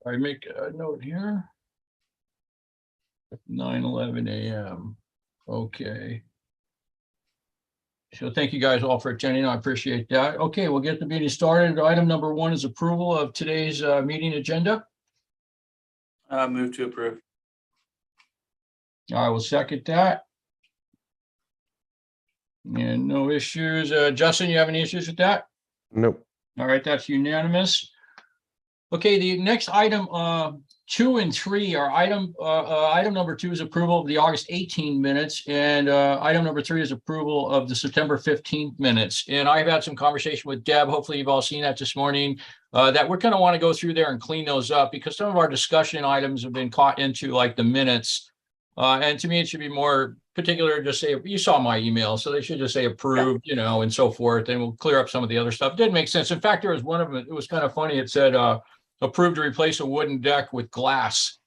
I make a note here. 9:11 a.m. Okay. So thank you guys all for attending. I appreciate that. Okay, we'll get the meeting started. Item number 1 is approval of today's meeting agenda. Move to approve. I will second that. And no issues. Justin, you have any issues with that? Nope. All right, that's unanimous. Okay, the next item 2 and 3 are item number 2 is approval of the August 18 minutes, and item number 3 is approval of the September 15th minutes. And I've had some conversation with Deb. Hopefully you've all seen that this morning, that we're going to want to go through there and clean those up because some of our discussion items have been caught into like the minutes. And to me, it should be more particular, just say, you saw my email, so they should just say approved, you know, and so forth. And we'll clear up some of the other stuff. It didn't make sense. In fact, there was one of them, it was kind of funny. It said, approved to replace a wooden deck with glass.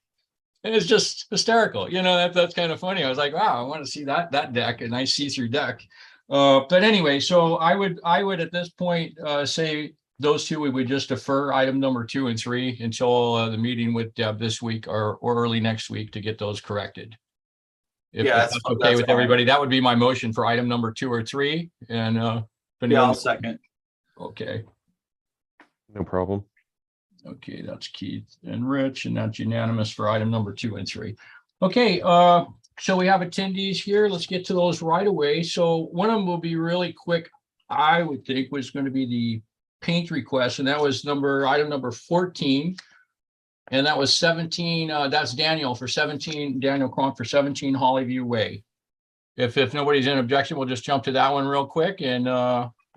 And it's just hysterical. You know, that's kind of funny. I was like, wow, I want to see that deck, a nice see-through deck. But anyway, so I would at this point say those two, we would just defer item number 2 and 3 until the meeting with Deb this week or early next week to get those corrected. If that's okay with everybody, that would be my motion for item number 2 or 3. And yeah, I'll second. Okay. No problem. Okay, that's Keith and Rich, and that's unanimous for item number 2 and 3. Okay, so we have attendees here. Let's get to those right away. So one of them will be really quick. I would think was going to be the paint request, and that was item number 14. And that was 17, that's Daniel Cronk for 17 Hollyview Way. If nobody's in objection, we'll just jump to that one real quick and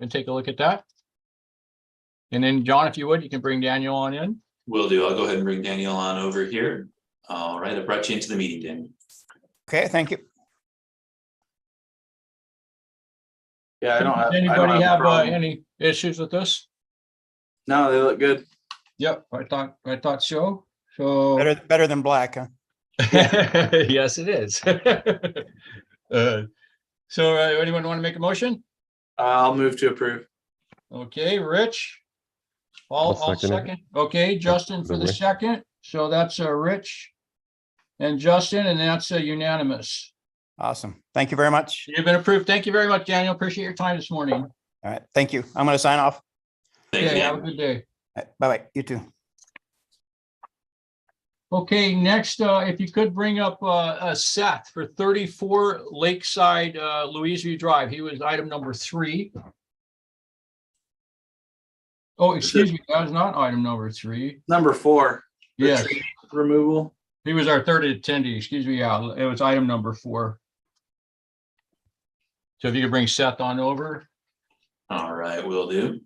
take a look at that. And then John, if you would, you can bring Daniel on in. Will do. I'll go ahead and bring Daniel on over here. All right, I brought you into the meeting, Daniel. Okay, thank you. Yeah, I don't have. Anybody have any issues with this? No, they look good. Yep, I thought so. So Better than black, huh? yes, it is. So anyone want to make a motion? I'll move to approve. Okay, Rich. I'll second. Okay, Justin for the second. So that's Rich and Justin, and that's unanimous. Awesome. Thank you very much. You've been approved. Thank you very much, Daniel. Appreciate your time this morning. All right. Thank you. I'm going to sign off. Thank you. Have a good day. Bye-bye. You too. Okay, next, if you could bring up Seth for 34 Lakeside Louisview Drive. He was item number 3. Oh, excuse me, that was not item number 3. Number 4. Yes, Removal. he was our third attendee. Excuse me, yeah, it was item number 4. So if you could bring Seth on over. All right, will do.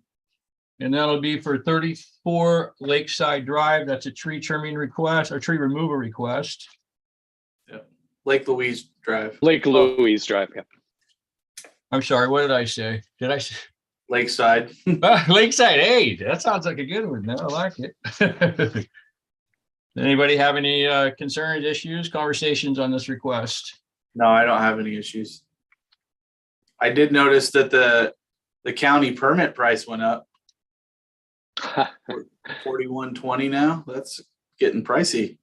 And that'll be for 34 Lakeside Drive. That's a tree trimming request or tree removal request. Lake Louise Drive. Lake Louise Drive. Yeah. I'm sorry, what did I say? Did I say? Lakeside. Lakeside, hey, that sounds like a good one. I like it. Anybody have any concerns, issues, conversations on this request? No, I don't have any issues. I did notice that the county permit price went up. $41.20 now. That's getting pricey.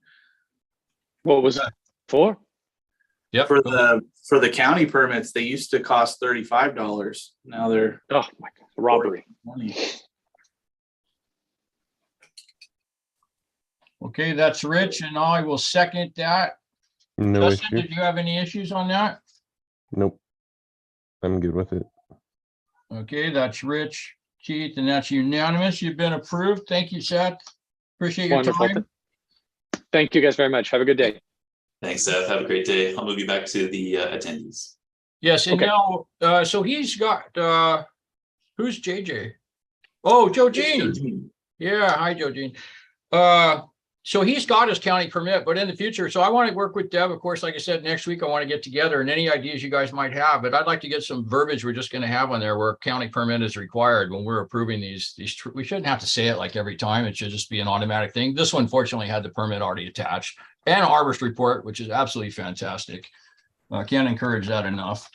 What was that for? Yep. For the county permits, they used to cost $35. Now they're Oh my God, robbery. $40. Okay, that's Rich, and I will second that. No Justin, issue. did you have any issues on that? Nope. I'm good with it. Okay, that's Rich, Keith, and that's unanimous. You've been approved. Thank you, Seth. Appreciate your Wonderful. time. Thank you guys very much. Have a good day. Thanks, Seth. Have a great day. I'll move you back to the attendees. Yes, and Okay. now, so he's got, who's JJ? Oh, Joe Jean. Yeah, hi, Joe Jean. So he's got his county permit, but in the future, so I want to work with Deb. Of course, like I said, next week I want to get together and any ideas you guys might have, but I'd like to get some verbiage we're just going to have on there where county permit is required when we're approving these. We shouldn't have to say it like every time. It should just be an automatic thing. This one fortunately had the permit already attached and an arborist report, which is absolutely fantastic. I can't encourage that enough.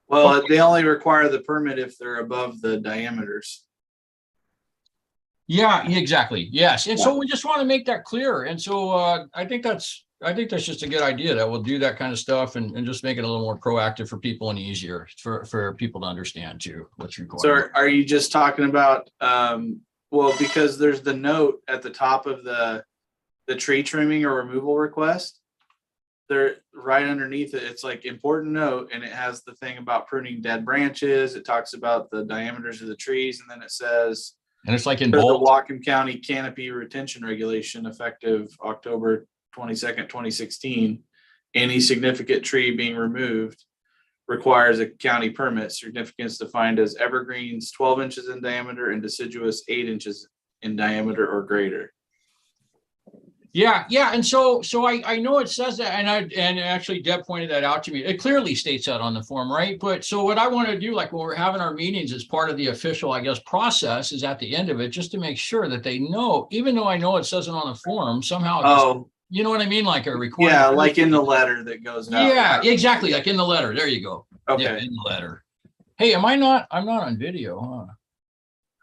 Well, they only require the permit if they're above the diameters. Yeah, exactly. Yes. And so we just want to make that clear. And so I think that's just a good idea that we'll do that kind of stuff and just make it a little more proactive for people and easier for people to understand too what's required. So are you just talking about, well, because there's the note at the top of the tree trimming or removal request, there right underneath it, it's like important note, and it has the thing about pruning dead branches. It talks about the diameters of the trees, and then it says, and it's like in the bold. Whatcom County Canopy Retention Regulation effective October 22nd, 2016. Any significant tree being removed requires a county permit. Significance defined as evergreens 12 inches in diameter and deciduous 8 inches in diameter or greater. Yeah, yeah. And so I know it says that, and actually Deb pointed that out to me. It clearly states that on the form, right? But so what I want to do, like when we're having our meetings as part of the official, I guess, process is at the end of it, just to make sure that they know, even though I know it says it on the form, somehow, Oh, you know what I mean? Like a recording. yeah, like in the letter that goes out. Yeah, exactly. Like in the letter. There you go. Yeah, Okay. in the letter. Hey, I'm not on video,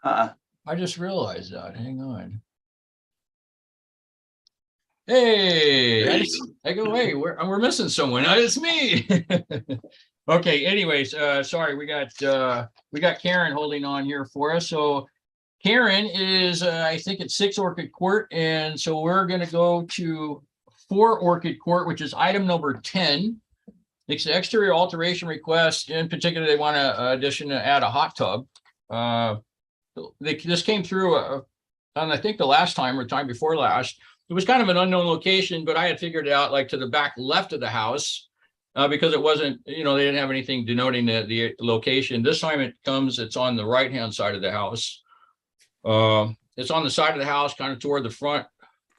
huh? I just realized that. Hang on. Hey, I go, hey, we're missing someone. It's me. Okay, anyways, sorry, we got Karen holding on here for us. So Karen is, I think it's 6 Orchid Court, and so we're gonna go to 4 Orchid Court, which is item number 10. It's the exterior alteration request. In particular, they want to add a hot tub. This came through on, I think, the last time or time before last. It was kind of an unknown location, but I had figured it out like to the back left of the house because it wasn't, they didn't have anything denoting the location. This time it's on the right-hand side of the house. It's on the side of the house, kind of toward the front,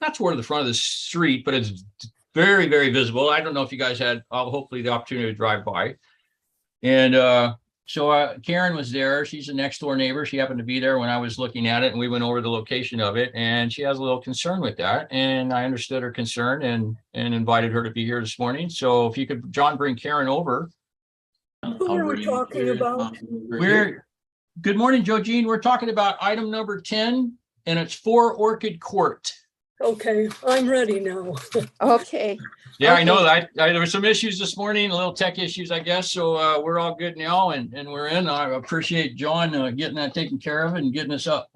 not toward the front of the street, but it's very, very visible. I don't know if you guys had hopefully the opportunity to drive by. And so Karen was there. She's a next door neighbor. She happened to be there when I was looking at it, and we went over the location of it, and she has a little concern with that. And I understood her concern and invited her to be here this morning. So if you could, John, bring Karen over. Who are we talking about? Good morning, Joe Jean. We're talking about item number 10, and it's 4 Orchid Court. Okay, I'm ready now. Okay, Yeah, I know that. There were some issues this morning, a little tech issues, I guess. So we're all good now, and we're in. I appreciate John getting that taken care of and getting us up.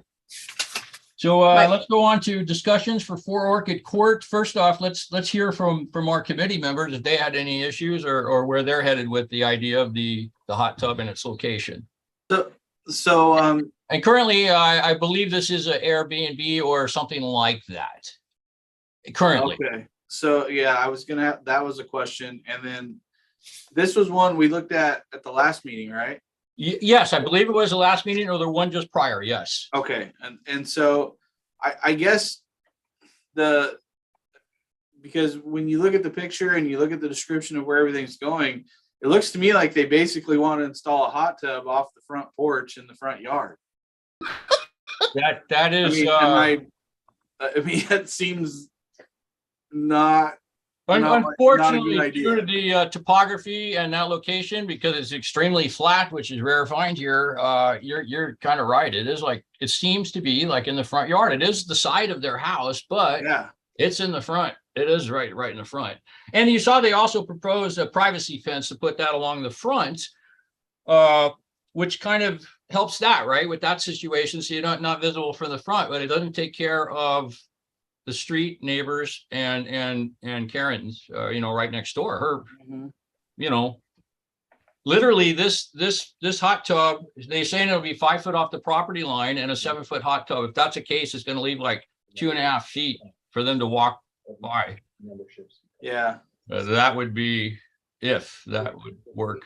So let's go on to discussions for 4 Orchid Court. First off, let's hear from our committee members if they had any issues or where they're headed with the idea of the hot tub and its location. So And currently, I believe this is an Airbnb or something like that. Currently. okay. So yeah, I was gonna have, that was a question. And then this was one we looked at the last meeting, right? Yes, I believe it was the last meeting or the one just prior. Yes. Okay. And so I guess because when you look at the picture and you look at the description of where everything's going, it looks to me like they basically want to install a hot tub off the front porch in the front yard. That is. I mean, that seems not. Unfortunately, not a good due to idea. the topography and that location, because it's extremely flat, which is rare to find here, you're kind of right. It is like, it seems to be like in the front yard. It is the side of their house, but Yeah. it's in the front. It is right in the front. And you saw they also proposed a privacy fence to put that along the front, which kind of helps that, right? With that situation, so you're not visible from the front, but it doesn't take care of the street neighbors and Karen's, right next door. Her, Mhm. literally this hot tub, they're saying it'll be 5 foot off the property line and a 7 foot hot tub. If that's the case, it's going to leave like 2.5 feet for them to walk by. Yeah. That would be if that would work.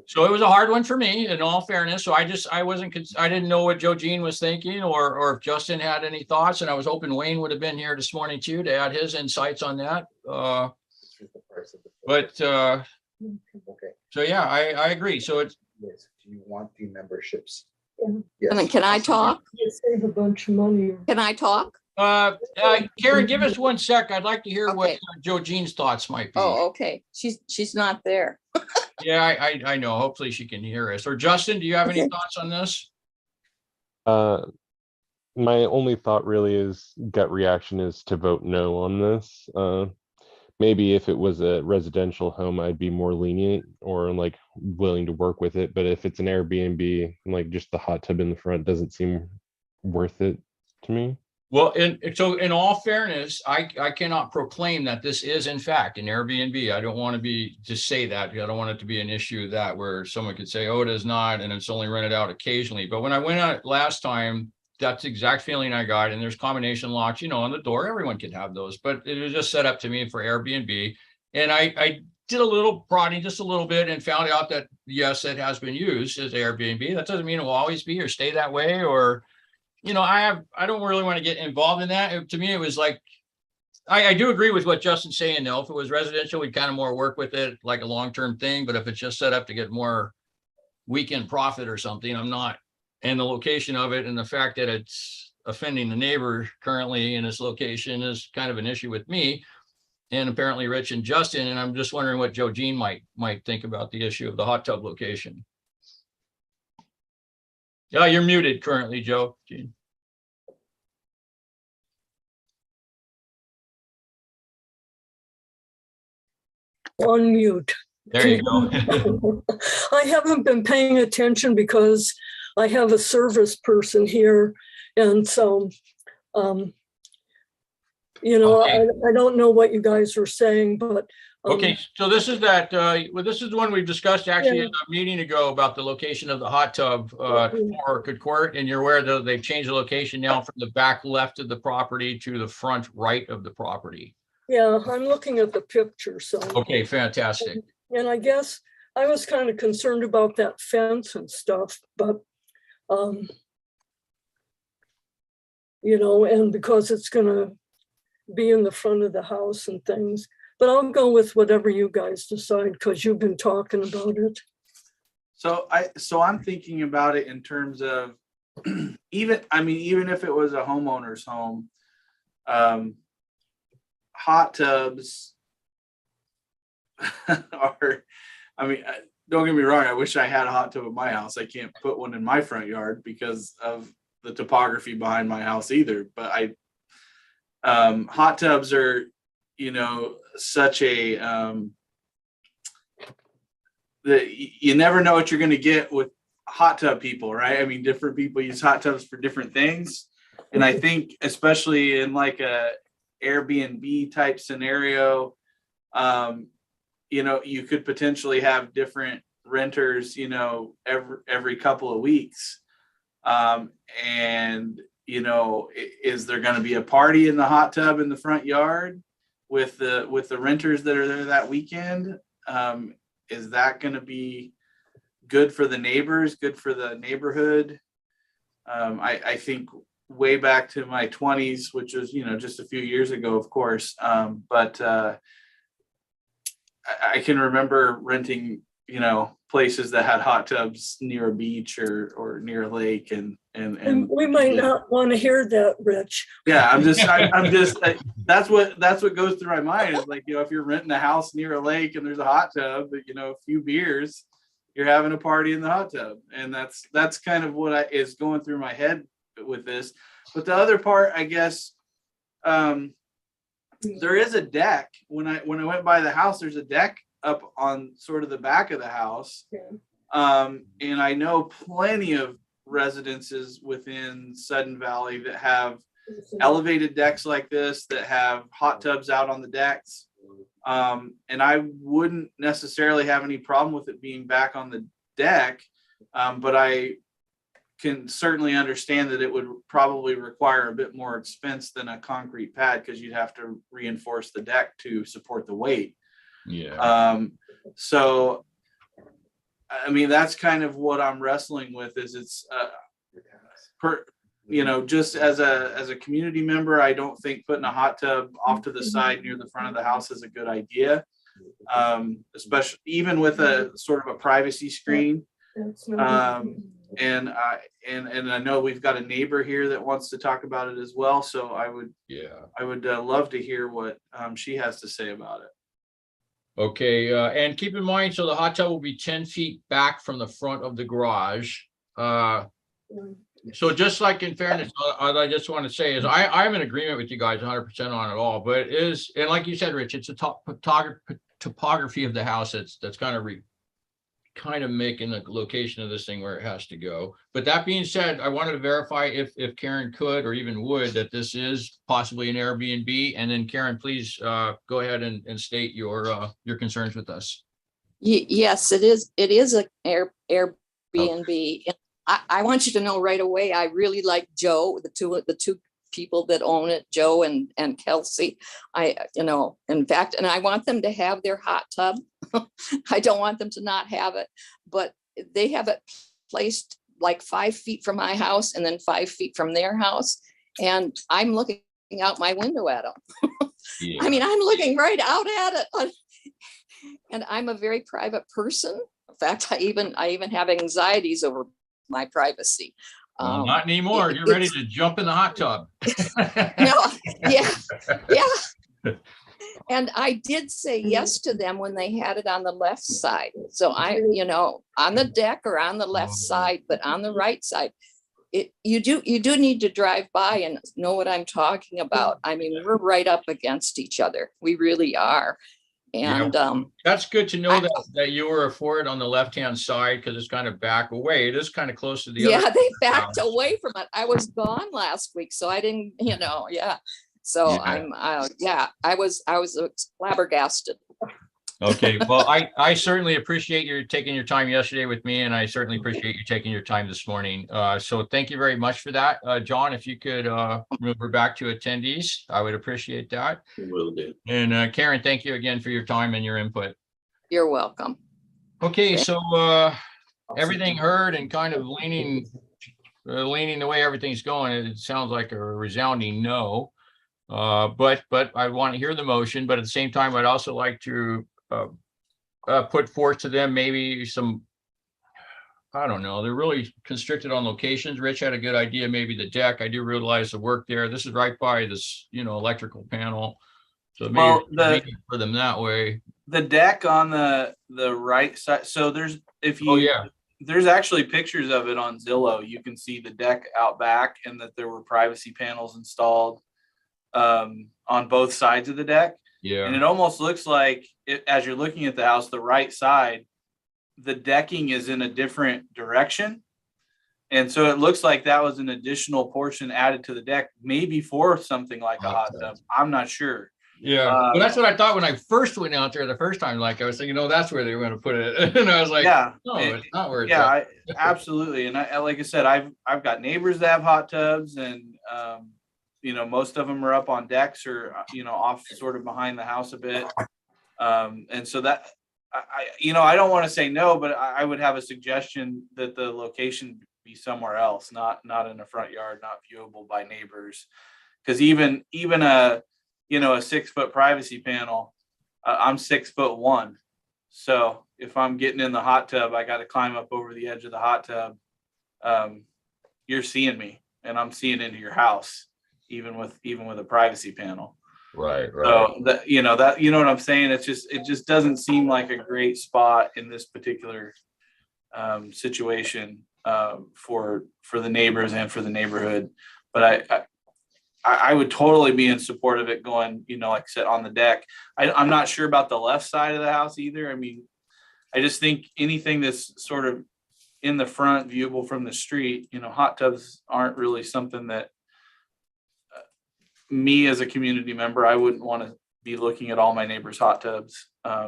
So it was a hard one for me, in all fairness. So I didn't know what Joe Jean was thinking, or if Justin had any thoughts. And I was hoping Wayne would have been here this morning too to add his insights on that. So yeah, I agree. So it's. Yes. Do you want the memberships? can I talk? You save a bunch of money. Can I talk? Karen, give us 1 sec. I'd like to hear what Okay. Joe Jean's thoughts might be. Oh, okay. She's not there. Yeah, I know. Hopefully she can hear us. Or Justin, do you have any Okay. thoughts on this? My only thought really is gut reaction is to vote no on this. Maybe if it was a residential home, I'd be more lenient or like willing to work with it. But if it's an Airbnb, like just the hot tub in the front doesn't seem worth it to me. Well, so in all fairness, I cannot proclaim that this is in fact an Airbnb. I don't want to just say that. I don't want it to be an issue that where someone could say, oh, it is not, and it's only rented out occasionally. But when I went out last time, that's the exact feeling I got. And there's combination locks, on the door. Everyone could have those, but it was just set up to me for Airbnb. And I did a little prodding, just a little bit, and found out that yes, it has been used as Airbnb. That doesn't mean it will always be or stay that way, or I don't really want to get involved in that. To me, it was like, I do agree with what Justin's saying though. If it was residential, we'd kind of more work with it like a long-term thing. But if it's just set up to get more weekend profit or something, I'm not. And the location of it and the fact that it's offending the neighbor currently in this location is kind of an issue with me and apparently Rich and Justin. And I'm just wondering what Joe Jean might think about the issue of the hot tub location. Yeah, you're muted currently, Joe. Jean. On mute. There you go. I haven't been paying attention because I have a service person here. And so, Okay. I don't know what you guys are saying, but. Okay, so this is that, this is the one we discussed actually a meeting ago about the location of the hot tub for Good Court. And you're aware that they've changed the location now from the back left of the property to the front right of the property. Yeah, I'm looking at the picture, so. Okay, fantastic. And I guess I was kind of concerned about that fence and stuff, but, and because it's gonna be in the front of the house and things, but I'll go with whatever you guys decide because you've been talking about it. So I'm thinking about it in terms of even if it was a homeowner's home, hot tubs are, don't get me wrong, I wish I had a hot tub at my house. I can't put one in my front yard because of the topography behind my house either. But hot tubs are, such a that you never know what you're going to get with hot tub people, right? Different people use hot tubs for different things. And I think especially in like a Airbnb type scenario, you could potentially have different renters, every couple of weeks. And, is there going to be a party in the hot tub in the front yard with the renters that are there that weekend? Is that going to be good for the neighbors, good for the neighborhood? I think way back to my 20s, which was, just a few years ago, of course. But I can remember renting, places that had hot tubs near a beach or near a lake and we might not want to hear that, Rich. Yeah, I'm just that's what goes through my mind is like, if you're renting a house near a lake and there's a hot tub, a few beers, you're having a party in the hot tub. And that's kind of what is going through my head with this. But the other part, I guess, there is a deck. When I went by the house, there's a deck up on sort of the back of the house. And I know plenty of residences within Sudden Valley that have elevated decks like this, that have hot tubs out on the decks. And I wouldn't necessarily have any problem with it being back on the deck. But I can certainly understand that it would probably require a bit more expense than a concrete pad because you'd have to reinforce the deck to support the weight. Yeah. So, that's kind of what I'm wrestling with is it's, just as a community member, I don't think putting a hot tub off to the side near the front of the house is a good idea. Especially even with a sort of a privacy screen. And I know we've got a neighbor here that wants to talk about it as well. So I would love to hear what she has to say about it. Okay, and keep in mind, so the hot tub will be 10 feet back from the front of the garage. So just like in fairness, I just want to say is I'm in agreement with you guys 100% on it all, but it is, and like you said, Rich, it's a topography of the house that's kind of making the location of this thing where it has to go. But that being said, I wanted to verify if Karen could or even would that this is possibly an Airbnb. And then Karen, please go ahead and state your concerns with us. Yes, it is. It is an Airbnb. And I want you to know right away, I really like Joe, the two people that own it, Joe and Kelsey. In fact, and I want them to have their hot tub. I don't want them to not have it, but they have it placed like 5 feet from my house and then 5 feet from their house. And I'm looking out my window at them. Yeah. I mean, I'm looking right out at it. And I'm a very private person. In fact, I even have anxieties over my privacy. Well, not anymore. You're ready to jump in the hot tub. No, yeah. And I did say yes to them when they had it on the left side. So on the deck or on the left side, but on the right side, you do need to drive by and know what I'm talking about. I mean, we're right up against each other. We really are. And that's good to know that you were for it on the left-hand side because it's kind of back away. It is kind of close to the other. Yeah, they backed away from it. I was gone last week, so I didn't, yeah. So Yeah. I was flabbergasted. Okay, well, I certainly appreciate you taking your time yesterday with me, and I certainly appreciate you taking your time this morning. So thank you very much for that. John, if you could move her back to attendees, I would appreciate that. Will do. And Karen, thank you again for your time and your input. You're welcome. Okay, so everything heard and kind of leaning the way everything's going, it sounds like a resounding no. But I want to hear the motion, but at the same time, I'd also like to put forth to them maybe some, I don't know, they're really constricted on locations. Rich had a good idea, maybe the deck. I do realize the work there. This is right by this, electrical panel. So maybe for them that way. The deck on the right side. So there's there's actually pictures of it on Zillow. You can see the deck out back and that there were privacy panels installed on both sides of the deck. Yeah. And it almost looks like as you're looking at the house, the right side, the decking is in a different direction. And so it looks like that was an additional portion added to the deck, maybe for something like a hot tub. I'm not sure. Yeah. Well, that's what I thought when I first went out there the first time. Like I was thinking, that's where they were going to put it. And I was like, no, it's not where it's at. Absolutely. And like I said, I've got neighbors that have hot tubs and, most of them are up on decks or, off sort of behind the house a bit. And so that, I don't want to say no, but I would have a suggestion that the location be somewhere else, not in the front yard, not viewable by neighbors. Because even a 6-foot privacy panel, I'm 6'1". So if I'm getting in the hot tub, I got to climb up over the edge of the hot tub. You're seeing me and I'm seeing into your house. Even with a privacy panel. Right. So that, you know what I'm saying? It just doesn't seem like a great spot in this particular situation for the neighbors and for the neighborhood. But I would totally be in support of it going, like I said, on the deck. I'm not sure about the left side of the house either. I mean, I just think anything that's sort of in the front, viewable from the street, hot tubs aren't really something that me as a community member, I wouldn't want to be looking at all my neighbors' hot tubs.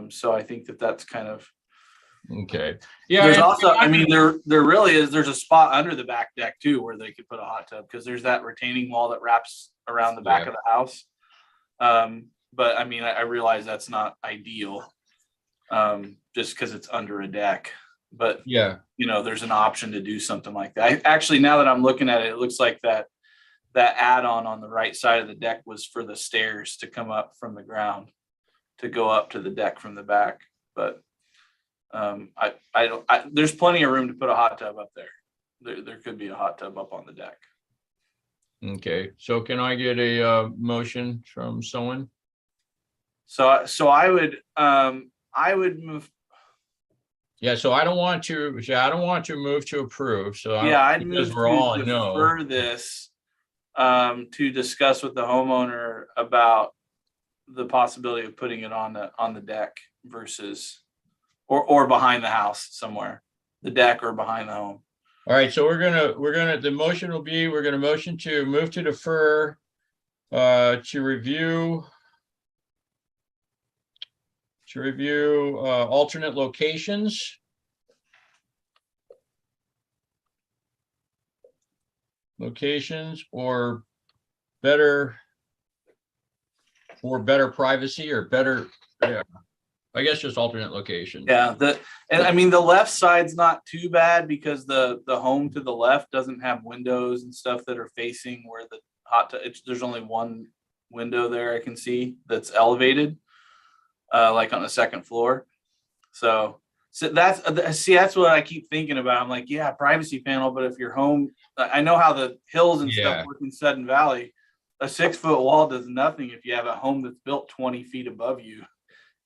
So I think that's kind of okay. Yeah. There's also, there really is. There's a spot under the back deck too where they could put a hot tub because there's that retaining wall that wraps around the back of the house. But I realize that's not ideal, just because it's under a deck. But yeah, there's an option to do something like that. Actually, now that I'm looking at it, it looks like that add-on on the right side of the deck was for the stairs to come up from the ground to go up to the deck from the back. But there's plenty of room to put a hot tub up there. There could be a hot tub up on the deck. Okay. So can I get a motion from someone? So I would move. Yeah, so I don't want to move to approve, so. Yeah, I'd because move we're all to no. defer this to discuss with the homeowner about the possibility of putting it on the deck versus or behind the house somewhere, the deck or behind the home. All right, so the motion will be, we're gonna motion to move to defer to review alternate locations. Or better privacy or better, yeah, I guess just alternate location. Yeah, and I mean the left side's not too bad because the home to the left doesn't have windows and stuff that are facing where the there's only one window there I can see that's elevated, like on the second floor. So that's what I keep thinking about. I'm like, yeah, privacy panel, but if your home, I know how the hills and Yeah. stuff work in Sudden Valley. A 6-foot wall does nothing if you have a home that's built 20 feet above you.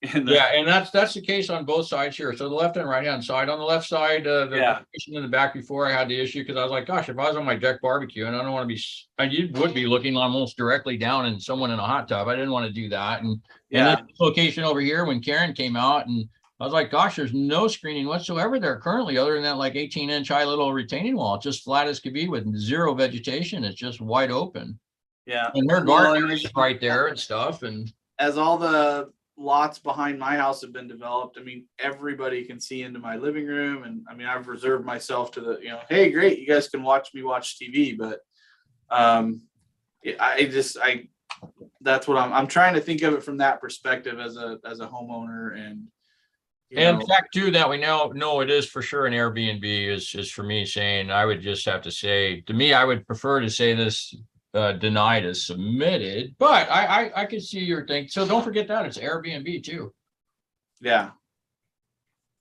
Yeah, and that's the case on both sides here. So the left and right hand side. On the left side, the location in the back before I had the issue because I was like, gosh, if I was on my deck barbecue and I don't want to be, you would be looking almost directly down and someone in a hot tub. I didn't want to do that. And Yeah. this location over here when Karen came out and I was like, gosh, there's no screening whatsoever there currently other than that like 18-inch high little retaining wall. It's just flat as could be with zero vegetation. It's just wide open. Yeah. And her garden is right there and stuff. And as all the lots behind my house have been developed, I mean, everybody can see into my living room. And I mean, I've reserved myself to hey, great, you guys can watch me watch TV. But that's what I'm trying to think of it from that perspective as a homeowner. And the fact too that we now know it is for sure an Airbnb is for me saying I would just have to say, to me, I would prefer to say this denied as submitted, but I could see your thing. So don't forget that it's Airbnb too. Yeah.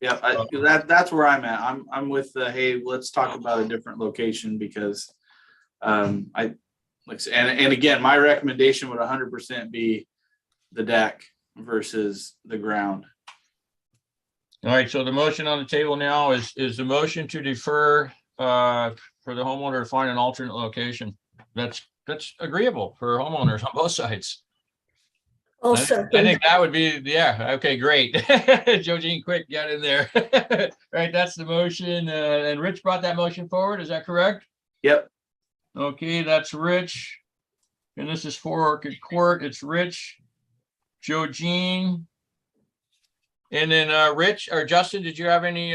That's where I'm at. I'm with hey, let's talk about a different location because and again, my recommendation would 100% be the deck versus the ground. All right, so the motion on the table now is the motion to defer for the homeowner to find an alternate location. That's agreeable for homeowners on both sides. I'll I second. think that would be, yeah, okay, great. Joe Jean, quick, get in there. Right, that's the motion. And Rich brought that motion forward, is that correct? Yep. Okay, that's Rich. And this is for Orchid Court. It's Rich, Joe Jean. And then Rich or Justin, did you have any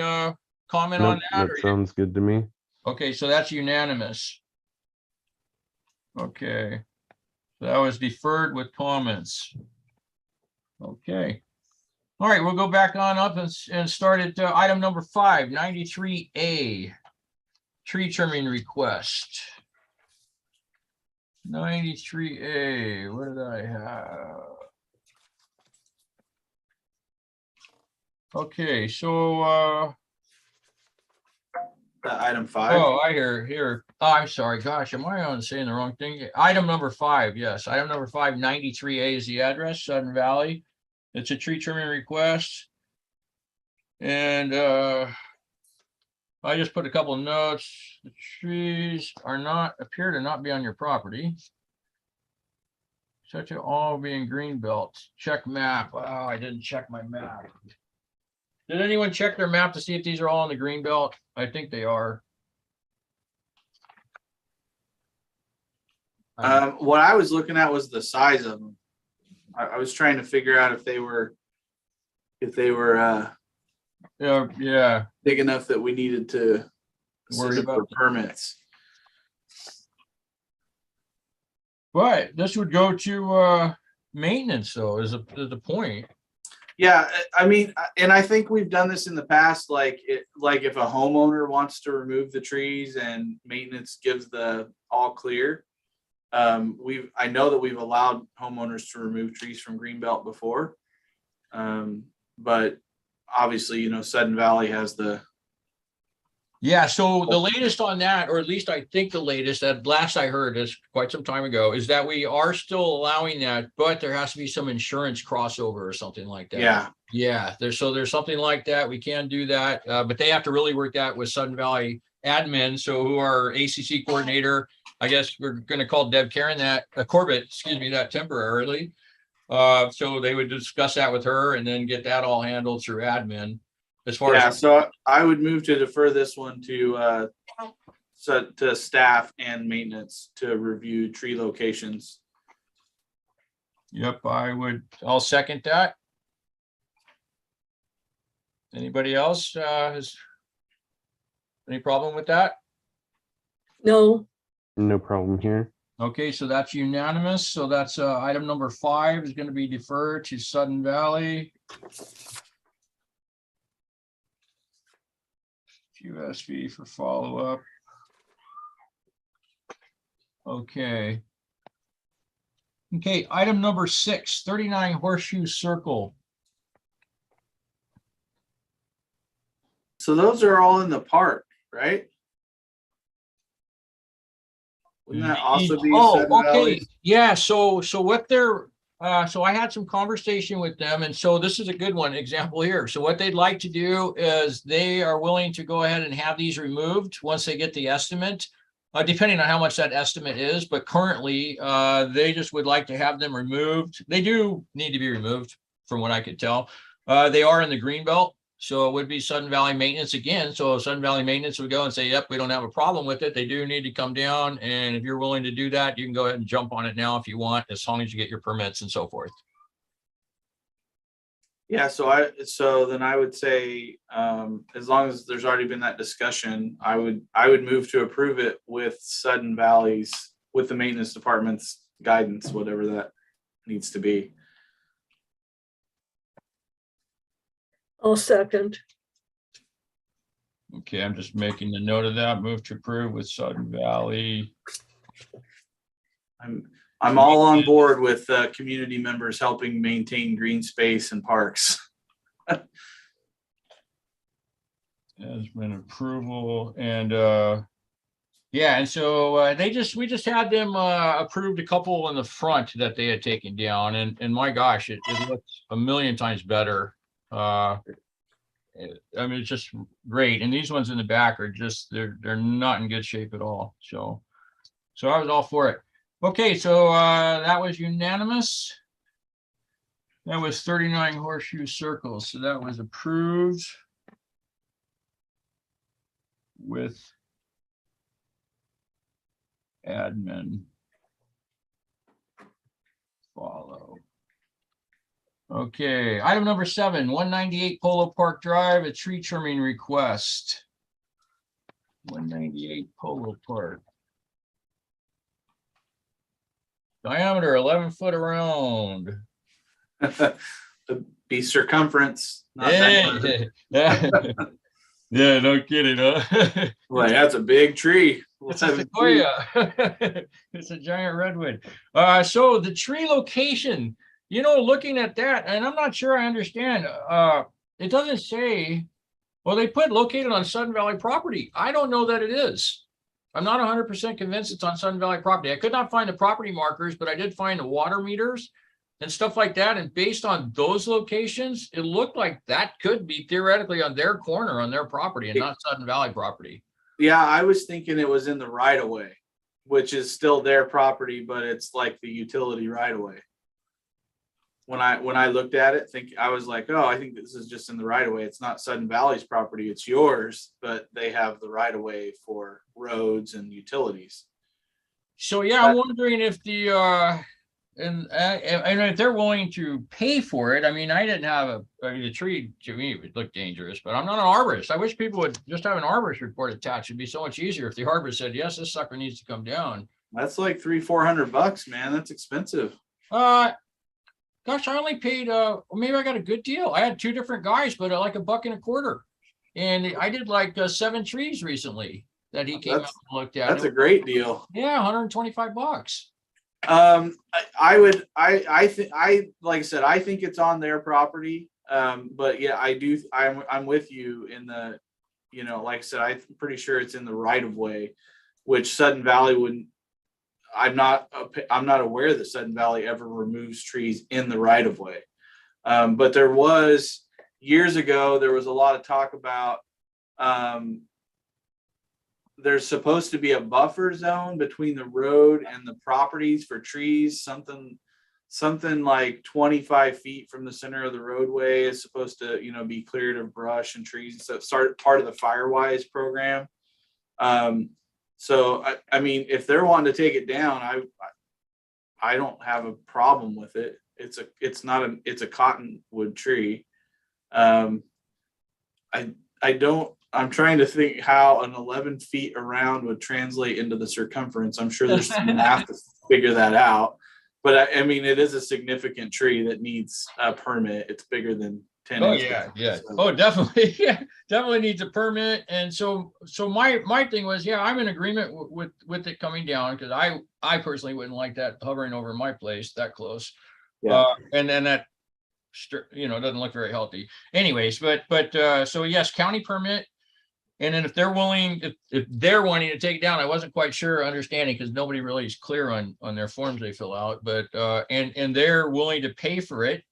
comment on that? That sounds good to me. Okay, so that's unanimous. Okay, so that was deferred with comments. Okay. All right, we'll go back on up and start at item number 5, 93A, tree trimming request. 93A, what did I have? Okay, so Item 5. oh, I hear here. Oh, I'm sorry. Gosh, am I on saying the wrong thing? Item number 5. Yes, item number 5, 93A is the address, Sudden Valley. It's a tree trimming request. And I just put a couple of notes. The trees appear to not be on your property. Such a all being green belt. Check map. Oh, I didn't check my map. Did anyone check their map to see if these are all on the green belt? I think they are. What I was looking at was the size of them. I was trying to figure out if they were yeah, big enough that we needed to worry submit about for permits. But this would go to maintenance though, is the point. Yeah, I mean, and I think we've done this in the past, like if a homeowner wants to remove the trees and maintenance gives the all clear. I know that we've allowed homeowners to remove trees from Greenbelt before. But obviously, Sudden Valley has the Yeah, so the latest on that, or at least I think the latest, at last I heard is quite some time ago, is that we are still allowing that, but there has to be some insurance crossover or something like that. Yeah, Yeah, there's something like that. We can do that, but they have to really work that with Sudden Valley admin. So who are ACC coordinator, I guess we're going to call Deb Karen that, Corbett, excuse me, that temporarily. So they would discuss that with her and then get that all handled through admin. As far yeah. as, So I would move to defer this one to staff and maintenance to review tree locations. yep, I'll second that. Anybody else, has any problem with that? No, No problem here. Okay, so that's unanimous. So that's item number 5 is going to be deferred to Sudden Valley. QSV for follow-up. Okay. Okay, item number 6, 39 Horseshoe Circle. So those are all in the park, right? Wouldn't that also be Sudden okay. Valley? Yeah, so what they're so I had some conversation with them, and so this is a good one example here. So what they'd like to do is they are willing to go ahead and have these removed once they get the estimate, depending on how much that estimate is. But currently, they just would like to have them removed. They do need to be removed, from what I could tell. They are in the green belt. So it would be Sudden Valley Maintenance again. So Sudden Valley Maintenance would go and say, yep, we don't have a problem with it. They do need to come down. And if you're willing to do that, you can go ahead and jump on it now if you want, as long as you get your permits and so forth. Yeah, so then I would say, as long as there's already been that discussion, I would move to approve it with Sudden Valley's, with the maintenance department's guidance, whatever that needs to be. I'll second. Okay, I'm just making the note of that. Move to approve with Sudden Valley. I'm all on board with community members helping maintain green space and parks. Has been approval and yeah, and so we just had them approved a couple in the front that they had taken down, and my gosh, it looks a million times better. I mean, it's just great. And these ones in the back are just, they're not in good shape at all. So I was all for it. Okay, so that was unanimous. That was 39 Horseshoe Circles. So that was approved with admin follow. Okay, item number 7, 198 Polo Park Drive, a tree trimming request. 198 Polo Park. Diameter 11 foot around. The be circumference, not Hey, yeah, yeah, no kidding, huh? like that's a big tree. It's a sequoia. It's a giant redwood. So the tree location, looking at that, and I'm not sure I understand. It doesn't say, well, they put located on Sudden Valley property. I don't know that it is. I'm not 100% convinced it's on Sudden Valley property. I could not find the property markers, but I did find the water meters and stuff like that. And based on those locations, it looked like that could be theoretically on their corner, on their property, and not Sudden Valley property. Yeah, I was thinking it was in the right of way, which is still their property, but it's like the utility right of way. When I looked at it, I was like, oh, I think this is just in the right of way. It's not Sudden Valley's property, it's yours, but they have the right of way for roads and utilities. So yeah, I'm wondering if the and if they're willing to pay for it. I mean, I didn't have the tree, to me, it would look dangerous, but I'm not an arborist. I wish people would just have an arborist report attached. It'd be so much easier if the arborist said, yes, this sucker needs to come down. That's like $300-400, man. That's expensive. Gosh, I only paid, maybe I got a good deal. I had 2 different guys, but like $1.25. And I did like 7 trees recently that he came out and looked at. That's a great deal. Yeah, $125. I think like I said, I think it's on their property. But yeah, I'm with you in the, you know, like I said, I'm pretty sure it's in the right of way, which Sudden Valley wouldn't. I'm not aware that Sudden Valley ever removes trees in the right of way. But there was years ago, there was a lot of talk about there's supposed to be a buffer zone between the road and the properties for trees, something like 25 feet from the center of the roadway is supposed to, you know, be cleared of brush and trees. So it's part of the Firewise program. So I mean, if they're wanting to take it down, I don't have a problem with it. It's a cottonwood tree. I'm trying to think how an 11 feet around would translate into the circumference. I'm sure there's some math to figure that out. But I mean, it is a significant tree that needs a permit. It's bigger than 10 Oh, inches. yeah. So- Oh, definitely. Yeah, definitely needs a permit. And so my thing was, yeah, I'm in agreement with it coming down, because I personally wouldn't like that hovering over my place that close. Yeah. And then that, you know, doesn't look very healthy anyways, but so yes, county permit. And then if they're willing, if they're wanting to take it down, I wasn't quite sure understanding, because nobody really is clear on their forms they fill out, but and they're willing to pay for it,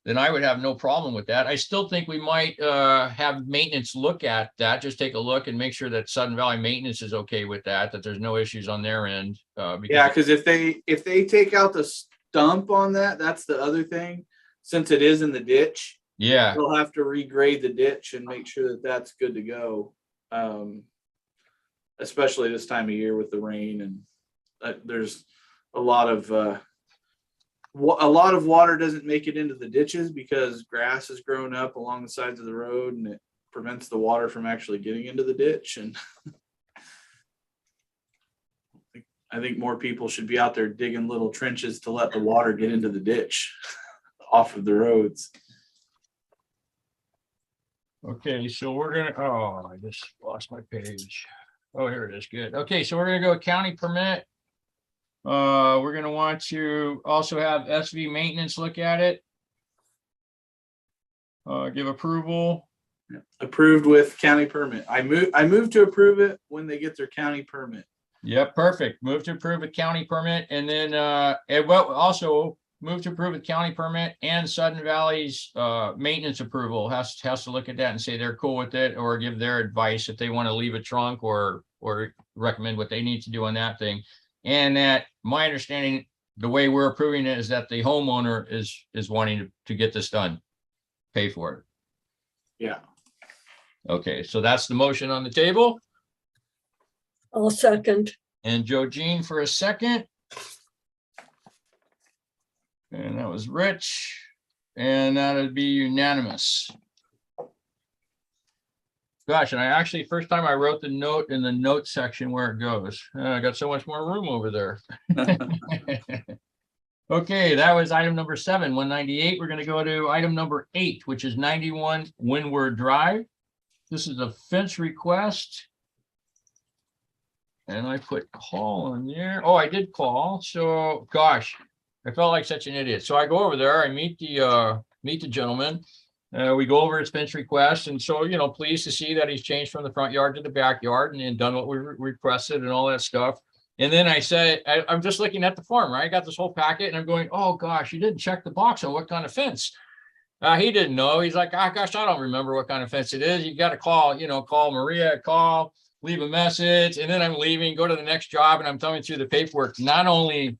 then I would have no problem with that. I still think we might have maintenance look at that, just take a look and make sure that Sudden Valley Maintenance is okay with that there's no issues on their end. Yeah, because if they take out the stump on that, that's the other thing. Since it is in the ditch, yeah, they'll have to regrade the ditch and make sure that that's good to go. Especially this time of year with the rain, and there's a lot of water doesn't make it into the ditches because grass has grown up along the sides of the road, and it prevents the water from actually getting into the ditch. And I think more people should be out there digging little trenches to let the water get into the ditch off of the roads. okay, so we're gonna, oh, I just lost my page. Oh, here it is, good. Okay, so we're gonna go county permit. We're gonna want to also have SV Maintenance look at it. Give approval. Approved with county permit. I move to approve it when they get their county permit. Yep, perfect. Move to approve a county permit, and then also move to approve a county permit and Sudden Valley's maintenance approval has to look at that and say they're cool with it, or give their advice if they want to leave a trunk or recommend what they need to do on that thing. And that, my understanding, the way we're approving it is that the homeowner is wanting to get this done, pay for it. Yeah. Okay, so that's the motion on the table. I'll second. And Joe Jean for a second. And that was Rich. And that'd be unanimous. Gosh, and I actually, first time I wrote the note in the note section where it goes. I got so much more room over there. Okay, that was item number 7, 198. We're going to go to item number 8, which is 91 Windward Drive. This is a fence request. And I put call on there. Oh, I did call. So, gosh, I felt like such an idiot. So I go over there, I meet the gentleman. We go over his fence request. And so, you know, pleased to see that he's changed from the front yard to the backyard and done what we requested and all that stuff. And then I said, I'm just looking at the form, right? I got this whole packet and I'm going, oh gosh, you didn't check the box on what kind of fence. He didn't know. He's like, oh gosh, I don't remember what kind of fence it is. You got to call Maria, leave a message. And then I'm leaving, go to the next job, and I'm thumbing through the paperwork. Not only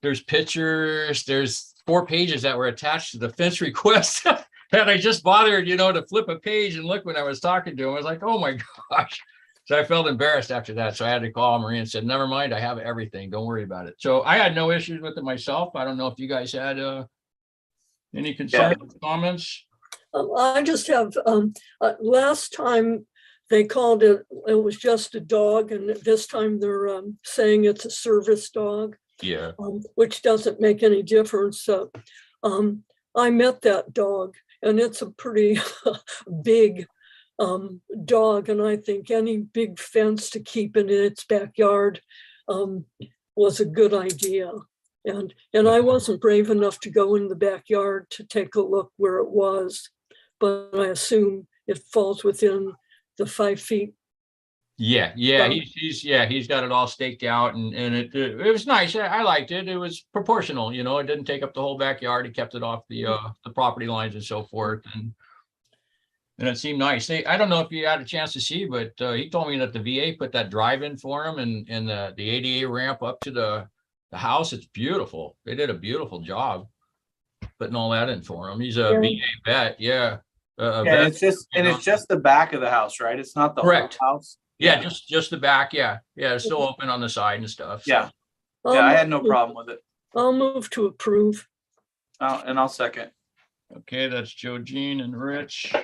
there's pictures, there's 4 pages that were attached to the fence request. And I just bothered, to flip a page and look when I was talking to him. I was like, oh my gosh. So I felt embarrassed after that. So I had to call Maria and said, never mind, I have everything. Don't worry about it. So I had no issues with it myself. I don't know if you guys had any concerns, comments? I just have, last time they called it was just a dog, and this time they're saying it's a service dog. Yeah. Which doesn't make any difference. I met that dog, and it's a pretty big dog, and I think any big fence to keep it in its backyard was a good idea. And I wasn't brave enough to go in the backyard to take a look where it was, but I assume it falls within the 5 feet. Yeah, Well- he's got it all staked out and it was nice. I liked it. It was proportional, you know, it didn't take up the whole backyard. He kept it off the property lines and so forth. And it seemed nice. I don't know if you had a chance to see, but he told me that the VA put that drive in for him and the ADA ramp up to the house. It's beautiful. They did a beautiful job putting all that in for him. He's a Yeah. VA vet. Yeah. A Yeah, vet. it's just the back of the house, right? It's not the Correct. whole house. Yeah, just the back. Yeah. It's still open on the side and stuff. So. Yeah. I'll Yeah, I had no move- problem with it. I'll move to approve. And I'll second. Okay, that's Joe, Jean, and Rich.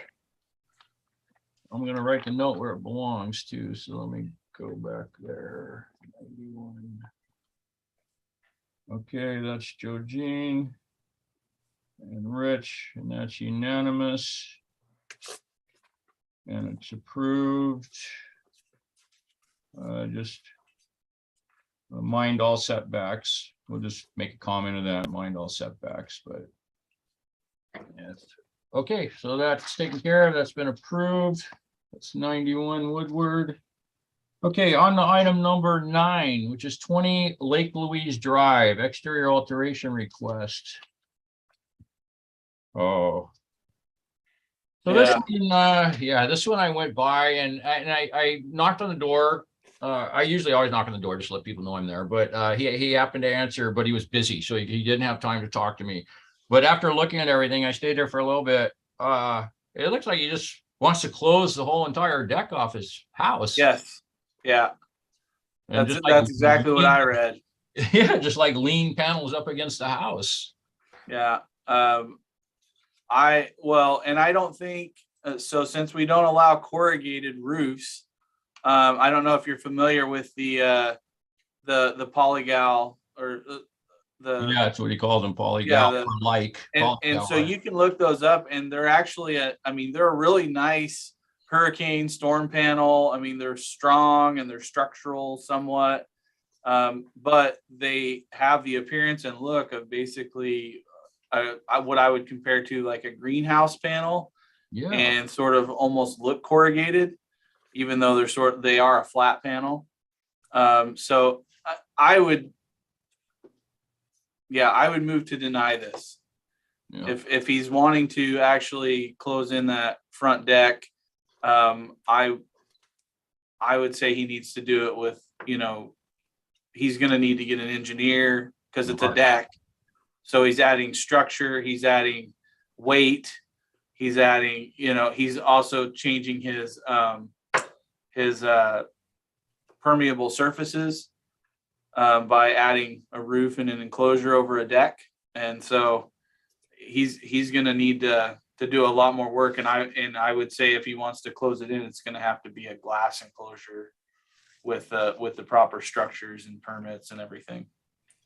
I'm gonna write the note where it belongs to, so let me go back there. 91. Okay, that's Joe, Jean, and Rich, and that's unanimous. And it's approved. Just mind all setbacks. We'll just make a comment of that, mind all setbacks, but. Yes. Okay, so that's taken care of. That's been approved. That's 91 Woodward. Okay, on to item number 9, which is 20 Lake Louise Drive, exterior alteration request. Oh. So this one, this one I went by and I knocked on the door. I usually always knock on the door just to let people know I'm there, but he happened to answer, but he was busy, so he didn't have time to talk to me. But after looking at everything, I stayed there for a little bit. It looks like he just wants to close the whole entire deck off his house. Yes. Yeah. And That's exactly what I read. Yeah, just like lean panels up against the house. Yeah. And I don't think so. Since we don't allow corrugated roofs, I don't know if you're familiar with the polygal or Yeah, that's what he calls them, polygal or like. And so you can look those up, and they're actually they're a really nice hurricane storm panel. I mean, they're strong and they're structural somewhat, but they have the appearance and look of basically what I would compare to like a greenhouse panel. Yeah. And sort of almost look corrugated, even though they are a flat panel. So I would move to deny this. Yeah. If he's wanting to actually close in that front deck, I would say he needs to do it with, he's going to need to get an engineer because it's a deck. So he's adding structure, he's adding weight, he's adding, he's also changing his permeable surfaces by adding a roof and an enclosure over a deck. And so he's going to need to do a lot more work. And I would say if he wants to close it in, it's going to have to be a glass enclosure with the proper structures and permits and everything.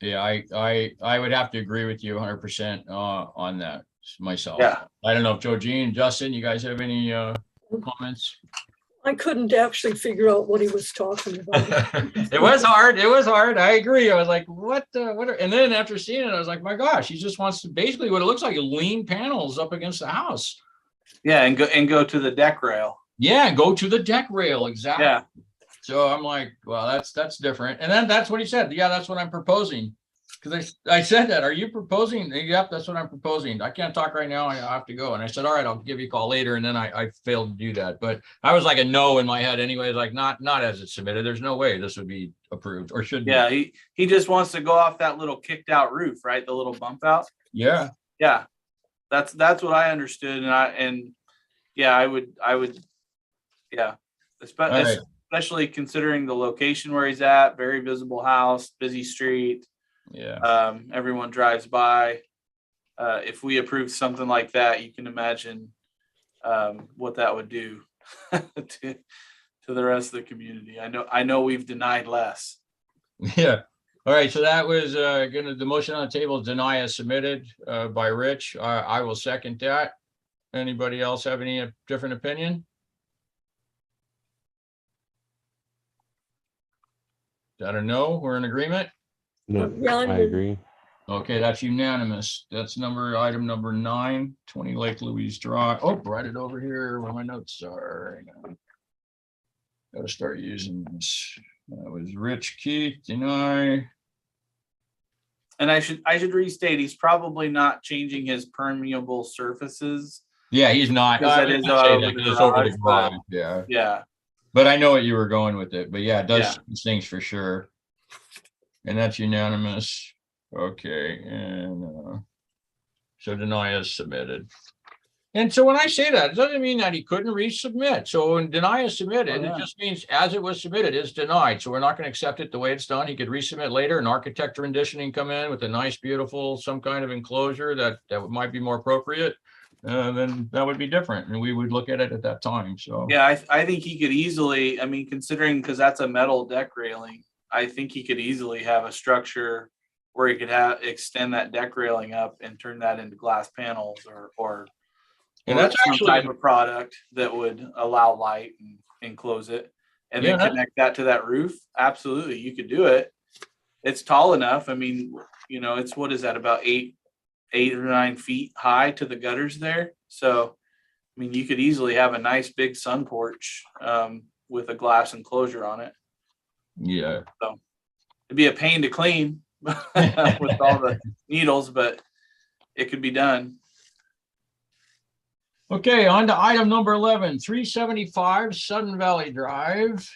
Yeah, I would have to agree with you 100% on that myself. Yeah. I don't know if Joe, Jean, Justin, you guys have any comments? I couldn't actually figure out what he was talking about. It was hard. I agree. I was like, what? And then after seeing it, I was like, my gosh, he just wants to basically what it looks like lean panels up against the house. Yeah, and go to the deck rail. Yeah, go to the deck rail. Exactly. Yeah. So I'm like, well, that's different. And then that's what he said. Yeah, that's what I'm proposing. Because I said that, are you proposing? Yep, that's what I'm proposing. I can't talk right now. I have to go. And I said, all right, I'll give you a call later. And then I failed to do that. But I was like a no in my head anyway. Like not as it's submitted. There's no way this would be approved or should be. Yeah, he just wants to go off that little kicked out roof, right? The little bump out. Yeah. Yeah. That's what I understood. And I would yeah. Especially considering the location where he's at, very visible house, busy street. Yeah. Everyone drives by. If we approve something like that, you can imagine what that would do to the rest of the community. I know we've denied less. Yeah. All right. So that was the motion on the table is deny as submitted by Rich. I will second that. Anybody else have any different opinion? Is that a no? We're in agreement? No, Yeah, I agree. Okay, that's unanimous. That's item number 9, 20 Lake Louise Drive. Oh, write it over here where my notes are. Hang on. Gotta start using this. That was Rich Keith, deny. And I should restate, he's probably not changing his permeable surfaces. Yeah, he's not. Because I that was is gonna say over that the 'cause it's over the garage, but- garage, yeah. Yeah, But I know what you were going with it, but yeah, it does Yeah. change things for sure. And that's unanimous. Okay, and so deny is submitted. And so when I say that, it doesn't mean that he couldn't resubmit. So when deny is submitted, Oh, yeah. it just means as it was submitted, it's denied. So we're not going to accept it the way it's done. He could resubmit later, an architect renditioning come in with a nice, beautiful, some kind of enclosure that might be more appropriate. Then that would be different, and we would look at it at that time. So yeah, I think he could easily, I mean, considering, because that's a metal deck railing, I think he could easily have a structure where he could extend that deck railing up and turn that into glass panels or And that's some actually- type of product that would allow light and enclose it, and Yeah, then connect that to that roof. Absolutely, you could do it. It's tall enough. I mean, it's, what is that, about 8 or 9 feet high to the gutters there. So, I mean, you could easily have a nice big sun porch with a glass enclosure on it. yeah. It'd be a pain to clean with all the needles, but it could be done. Okay, on to item number 11, 375 Sudden Valley Drive,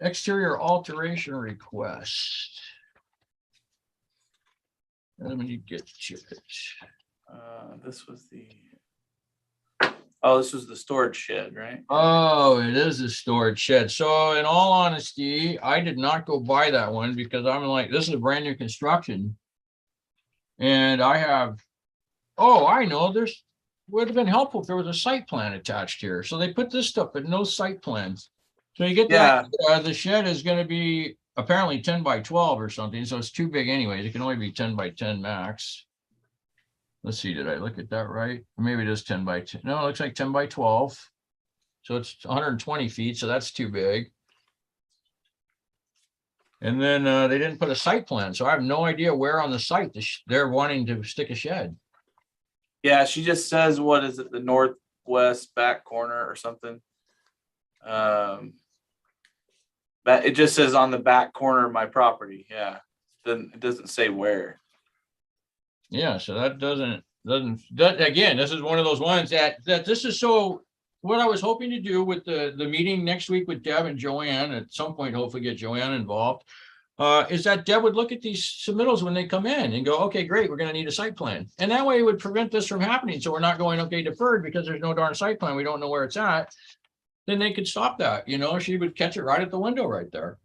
exterior alteration request. Let me get to it. This was this was the storage shed, right? Oh, it is a storage shed. So in all honesty, I did not go buy that one because I'm like, this is a brand new construction. And I have, I know, would have been helpful if there was a site plan attached here. So they put this stuff, but no site plans. So you get that, the shed is gonna be apparently 10 by 12 or something, so it's too big anyways. It can only be 10 by 10 max. Let's see, did I look at that right? Or maybe it is 10 by 10. No, it looks like 10 by 12. So it's 120 feet, so that's too big. And then they didn't put a site plan, so I have no idea where on the site they're wanting to stick a shed. Yeah, she just says, what is it, the northwest back corner or something? But it just says on the back corner of my property. Yeah, then it doesn't say where. Yeah, so that doesn't again, this is one of those ones that this is so what I was hoping to do with the meeting next week with Deb and Joanne, at some point, hopefully get Joanne involved, is that Deb would look at these submittals when they come in and go, okay, great, we're going to need a site plan. And that way it would prevent this from happening. So we're not going, okay, deferred because there's no darn site plan. We don't know where it's at. Then they could stop that, she would catch it right at the window right there.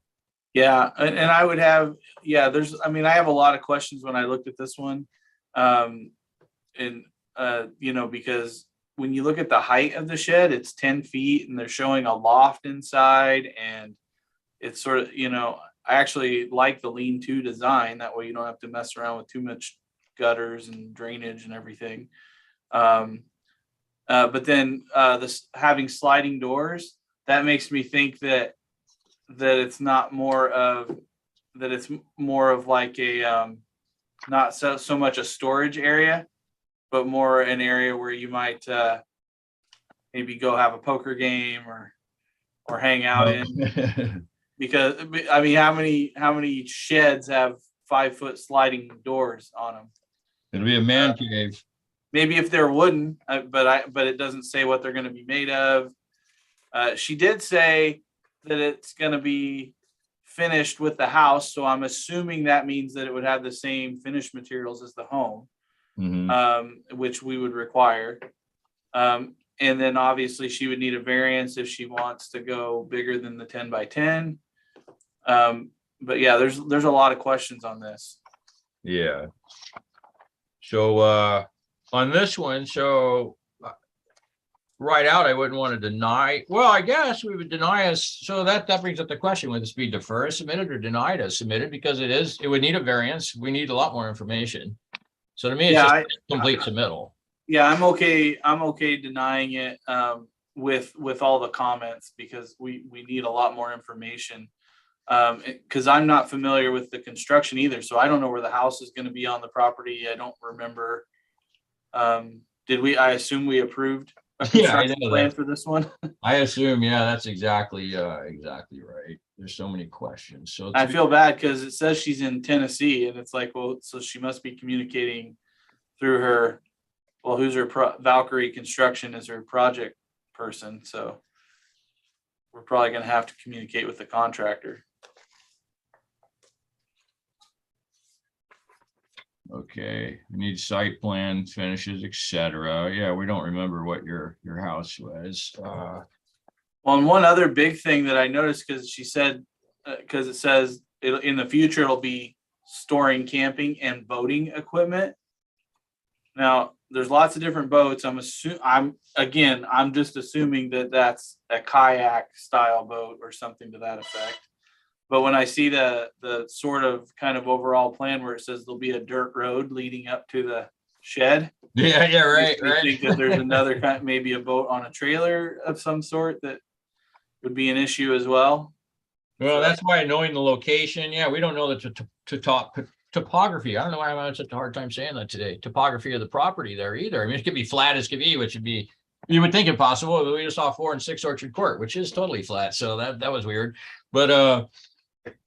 Yeah, and I would have, I have a lot of questions when I looked at this one. Because when you look at the height of the shed, it's 10 feet and they're showing a loft inside, and it's sort of, I actually like the lean-to design. That way you don't have to mess around with too much gutters and drainage and everything. But then this having sliding doors, that makes me think that it's not more of, that it's more of like a, not so much a storage area, but more an area where you might maybe go have a poker game or hang out in. Because I mean, how many sheds have 5-foot sliding doors on them? It'll be a man cave. Maybe if they're wooden, but it doesn't say what they're going to be made of. She did say that it's going to be finished with the house, so I'm assuming that means that it would have the same finished materials as the home, which we would require. And then obviously she would need a variance if she wants to go bigger than the 10 by 10. But yeah, there's a lot of questions on this. Yeah. So on this one, right out, I wouldn't want to deny. Well, I guess we would deny us. So that brings up the question: would this be deferred as submitted or denied as submitted? Because it would need a variance. We need a lot more information. So to me, it's just a complete submittal. Yeah, I'm okay denying it with all the comments, because we need a lot more information. Because I'm not familiar with the construction either, so I don't know where the house is going to be on the property. I don't remember. I assume we approved a Yeah, I construction know plan that. for this one. I assume, yeah, that's exactly right. There's so many questions. So I feel bad because it says she's in Tennessee, and it's like, well, so she must be communicating through her. Well, who's her Valkyrie Construction is her project person, so we're probably gonna have to communicate with the contractor. okay, we need site plan, finishes, etc. Yeah, we don't remember what your house was. Well, and one other big thing that I noticed, because she said, because it says in the future it'll be storing camping and boating equipment. Now, there's lots of different boats. I'm just assuming that that's a kayak style boat or something to that effect. But when I see the sort of kind of overall plan where it says there'll be a dirt road leading up to the shed, Yeah, right, makes me think that there's another kind, maybe a boat on a trailer of some sort that would be an issue as well. Well, that's why knowing the location, yeah, we don't know the topography. I don't know why I'm having such a hard time saying that today. Topography of the property there either. I mean, it could be flat as could be, which would be, you would think impossible, but we just saw 4 and 6 Orchard Court, which is totally flat. So that was weird. But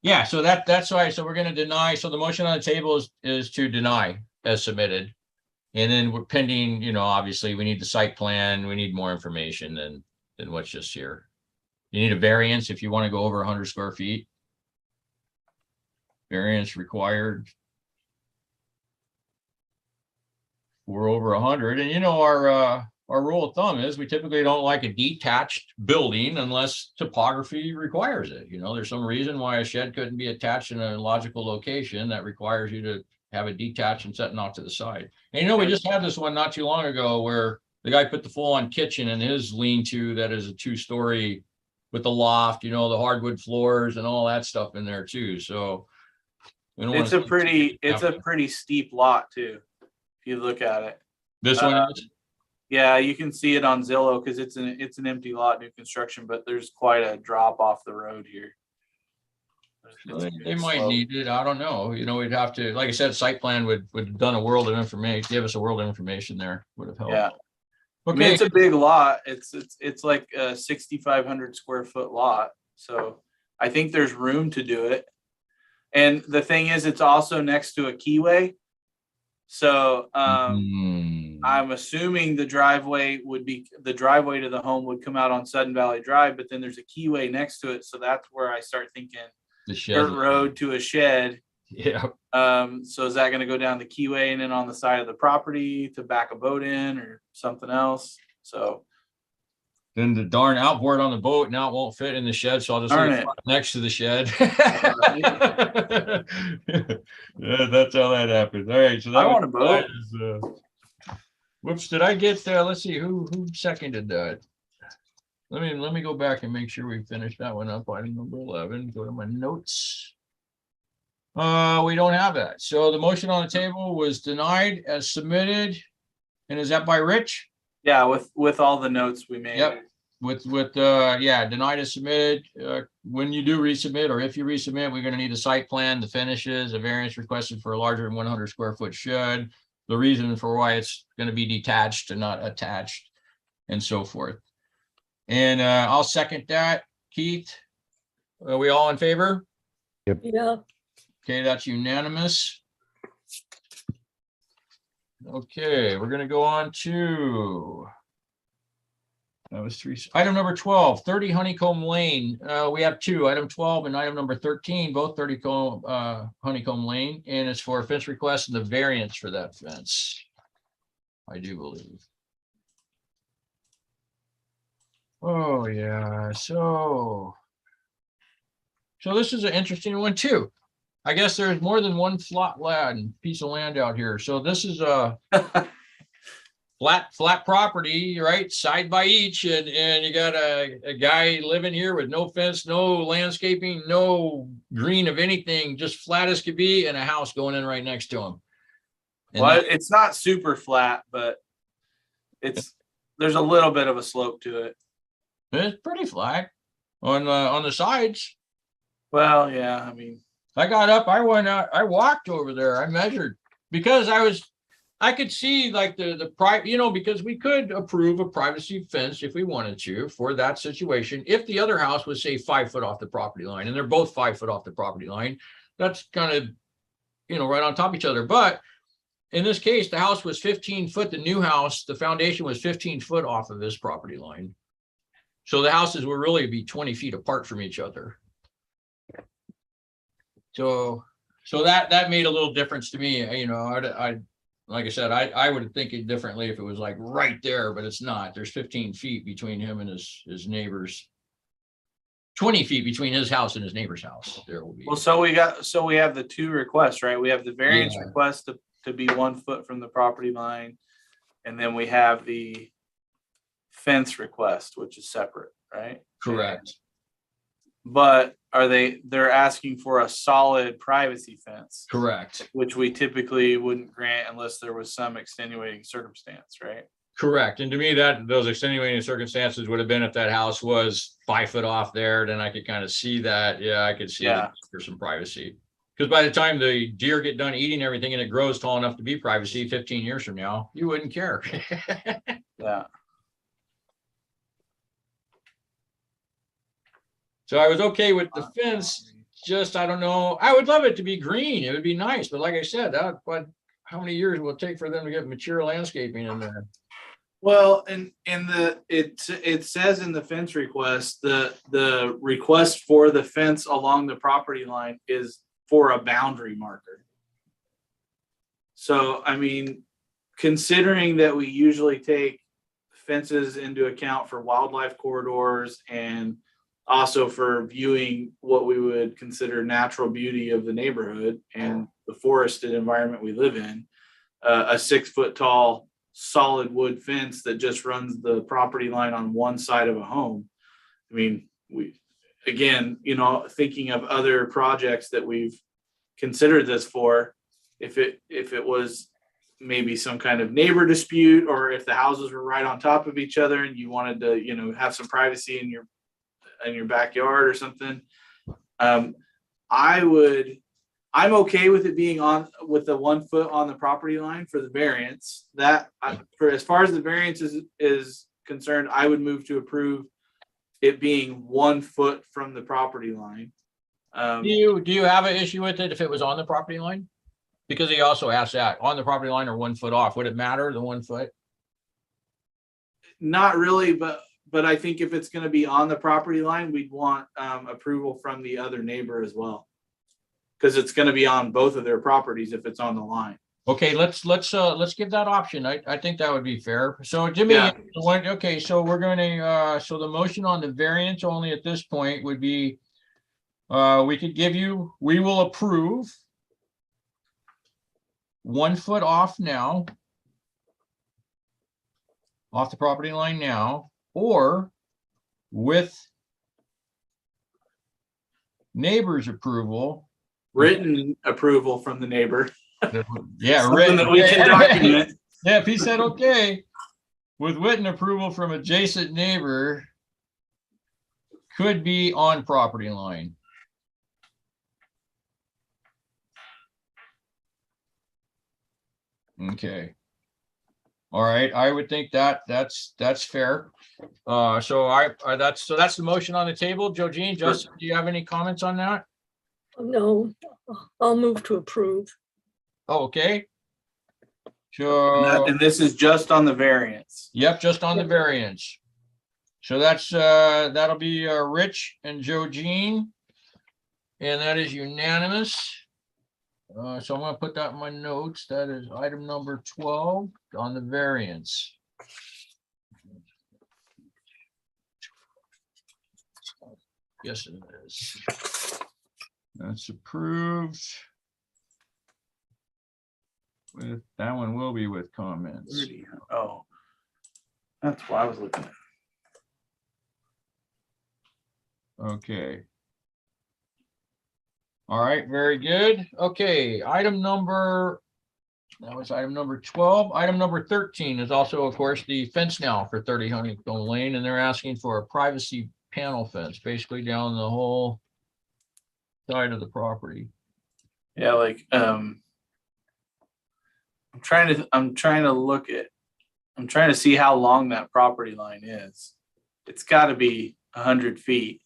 yeah, so that's why. So we're going to deny. So the motion on the table is to deny as submitted. And then we're pending, you know, obviously we need the site plan. We need more information than what's just here. You need a variance if you want to go over 100 square feet. Variance required. We're over 100, and you know our rule of thumb is we typically don't like a detached building unless topography requires it. You know, there's some reason why a shed couldn't be attached in a logical location that requires you to have it detached and setting off to the side. And you know, we just had this one not too long ago where the guy put the full-on kitchen in his lean-to that is a 2-story with the loft, you know, the hardwood floors and all that stuff in there too. So It's a pretty steep lot too, if you look at it. This one is? Yeah, you can see it on Zillow because it's an empty lot, new construction, but there's quite a drop off the road here. They might need it. I don't know. You know, we'd have to, like I said, site plan would have done a world of information, give us a world of information there, would have helped. Yeah. Okay. I mean, it's a big lot. It's like a 6,500 square foot lot. So I think there's room to do it. And the thing is, it's also next to a keyway. So I'm assuming the driveway to the home would come out on Sudden Valley Drive, but then there's a keyway next to it. So that's where I start thinking the shed dirt road to a shed. Yeah. So is that going to go down the keyway and then on the side of the property to back a boat in or something else? So then the darn outboard on the boat now it won't fit in the shed, so I'll just leave it next to the shed. Yeah, that's how that happens. All right, so that I want a boat. Whoops, did I get let's see who seconded that. Let me go back and make sure we finished that one up. Item number 11. Go to my notes. We don't have that. So the motion on the table was denied as submitted. And is that by Rich? Yeah, with all the notes we made. Yep. Yeah, denied as submitted. When you do resubmit, or if you resubmit, we're going to need a site plan, the finishes, a variance requested for a larger than 100 square foot shed, the reason for why it's going to be detached and not attached, and so forth. And I'll second that. Keith, are we all in favor? Yeah. Okay, that's unanimous. Okay, we're gonna go on to, that was 3. Item number 12, 30 Honeycomb Lane. We have 2, item 12 and item number 13, both 30 Honeycomb Lane, and it's for a fence request and the variance for that fence, I do believe. Oh yeah, so this is an interesting one too. I guess there's more than one piece of land out here. So this is a flat property, right? Side by each, and you got a guy living here with no fence, no landscaping, no green of anything, just flat as could be, and a house going in right next to him. And well, it's not super flat, but there's a little bit of a slope to it. It's pretty flat on the sides. Well, yeah, I mean, I got up, I went out, I walked over there, I measured because I I could see like the private, because we could approve a privacy fence if we wanted to for that situation. If the other house was, say, 5 foot off the property line, and they're both 5 foot off the property line, that's kind of, right on top of each other. But in this case, the house was 15 foot, the new house, the foundation was 15 foot off of this property line. So the houses will really be 20 feet apart from each other. So that made a little difference to me. I like I said, I would think it differently if it was like right there, but it's not. There's 15 feet between him and his neighbors. 20 feet between his house and his neighbor's house. There will be. Well, so we have the two requests, right? We have the variance Yeah. request to be 1 foot from the property line. And then we have the fence request, which is separate, right? Correct. But they're asking for a solid privacy fence, Correct. which we typically wouldn't grant unless there was some extenuating circumstance, right? Correct. And to me, those extenuating circumstances would have been if that house was 5 foot off there, then I could kind of see that. Yeah, I could see Yeah. for some privacy. Because by the time the deer get done eating everything and it grows tall enough to be privacy 15 years from now, you wouldn't care. Yeah. So I was okay with the fence. Just, I don't know. I would love it to be green. It would be nice. But like I said, but how many years will it take for them to get mature landscaping in there? Well, and it says in the fence request, the request for the fence along the property line is for a boundary marker. So, I mean, considering that we usually take fences into account for wildlife corridors and also for viewing what we would consider natural beauty of the neighborhood and the forested environment we live in, a 6 foot tall solid wood fence that just runs the property line on one side of a home. I mean, thinking of other projects that we've considered this for, if it was maybe some kind of neighbor dispute, or if the houses were right on top of each other and you wanted to, have some privacy in your backyard or something, I'm okay with it being with the 1 foot on the property line for the variance. For as far as the variance is concerned, I would move to approve it being 1 foot from the property line. Do you have an issue with it if it was on the property line? Because he also asked that, on the property line or 1 foot off. Would it matter, the 1 foot? Not really, but I think if it's going to be on the property line, we'd want approval from the other neighbor as well, because it's going to be on both of their properties if it's on the line. Okay, let's give that option. I think that would be fair. So Jimmy, Yeah. Okay, so we're going to, so the motion on the variance only at this point would be, we will approve 1 foot off now, off the property line now, or with neighbor's approval. Written approval from the neighbor. Yeah, Something that we can document. Yeah, if he said, okay, with written approval from adjacent neighbor, could be on property line. Okay. All right, I would think that's fair. So that's the motion on the table. Jogene, Justin, do you have any comments on that? No, I'll move to approve. Okay. So, And this is just on the variance. yep, just on the variance. So that'll be Rich and Jogene, and that is unanimous. So I'm gonna put that in my notes. That is item number 12 on the variance. Yes, it is. That's approved. That one will be with comments. Oh, that's why I was looking at. Okay. All right, very good. Okay, that was item number 12. Item number 13 is also, of course, the fence now for 30 Honeycomb Lane, and they're asking for a privacy panel fence, basically down the whole side of the property. Yeah, like I'm trying to see how long that property line is. It's gotta be 100 feet.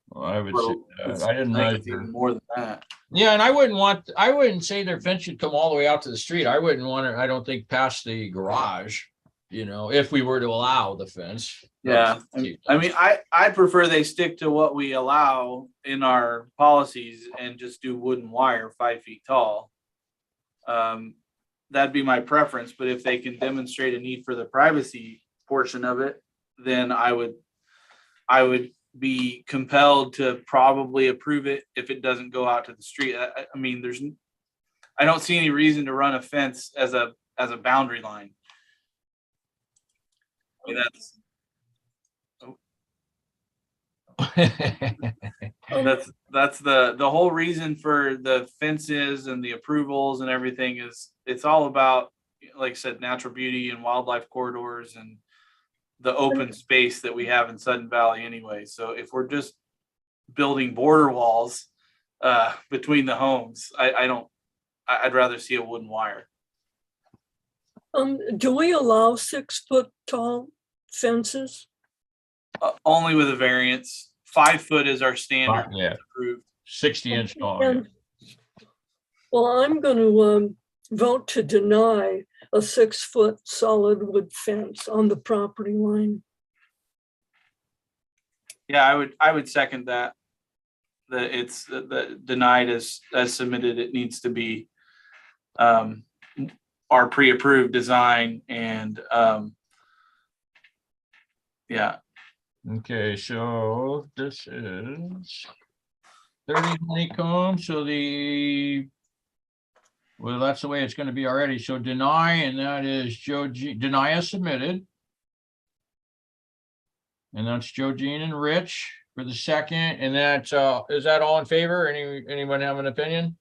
Well, I would Well, say, I didn't I think it's measure. even more than that. Yeah, and I wouldn't say their fence should come all the way out to the street. I wouldn't want it, I don't think past the garage, if we were to allow the fence. Yeah, I mean, I prefer they stick to what we allow in our policies and just do wooden wire 5 feet tall. That'd be my preference, but if they can demonstrate a need for the privacy portion of it, then I would be compelled to probably approve it if it doesn't go out to the street. I mean, I don't see any reason to run a fence as a boundary line. I mean, that's the whole reason for the fences and the approvals and everything is it's all about, like I said, natural beauty and wildlife corridors and the open space that we have in Sudden Valley anyway. So if we're just building border walls between the homes, I'd rather see a wooden wire. Do we allow 6 foot tall fences? Only with a variance. 5 foot is our standard. Yeah. Approved. 60-inch tall. Yeah. And- Well, I'm going to vote to deny a 6 foot solid wood fence on the property line. Yeah, I would second that. That it's the denied as submitted. It needs to be our pre-approved design and yeah. Okay, so this is 30 honeycomb, so well, that's the way it's going to be already. So deny, and that is deny as submitted. And that's Joe, Jean, and Rich for the second. And that's is that all in favor? Anyone have an opinion?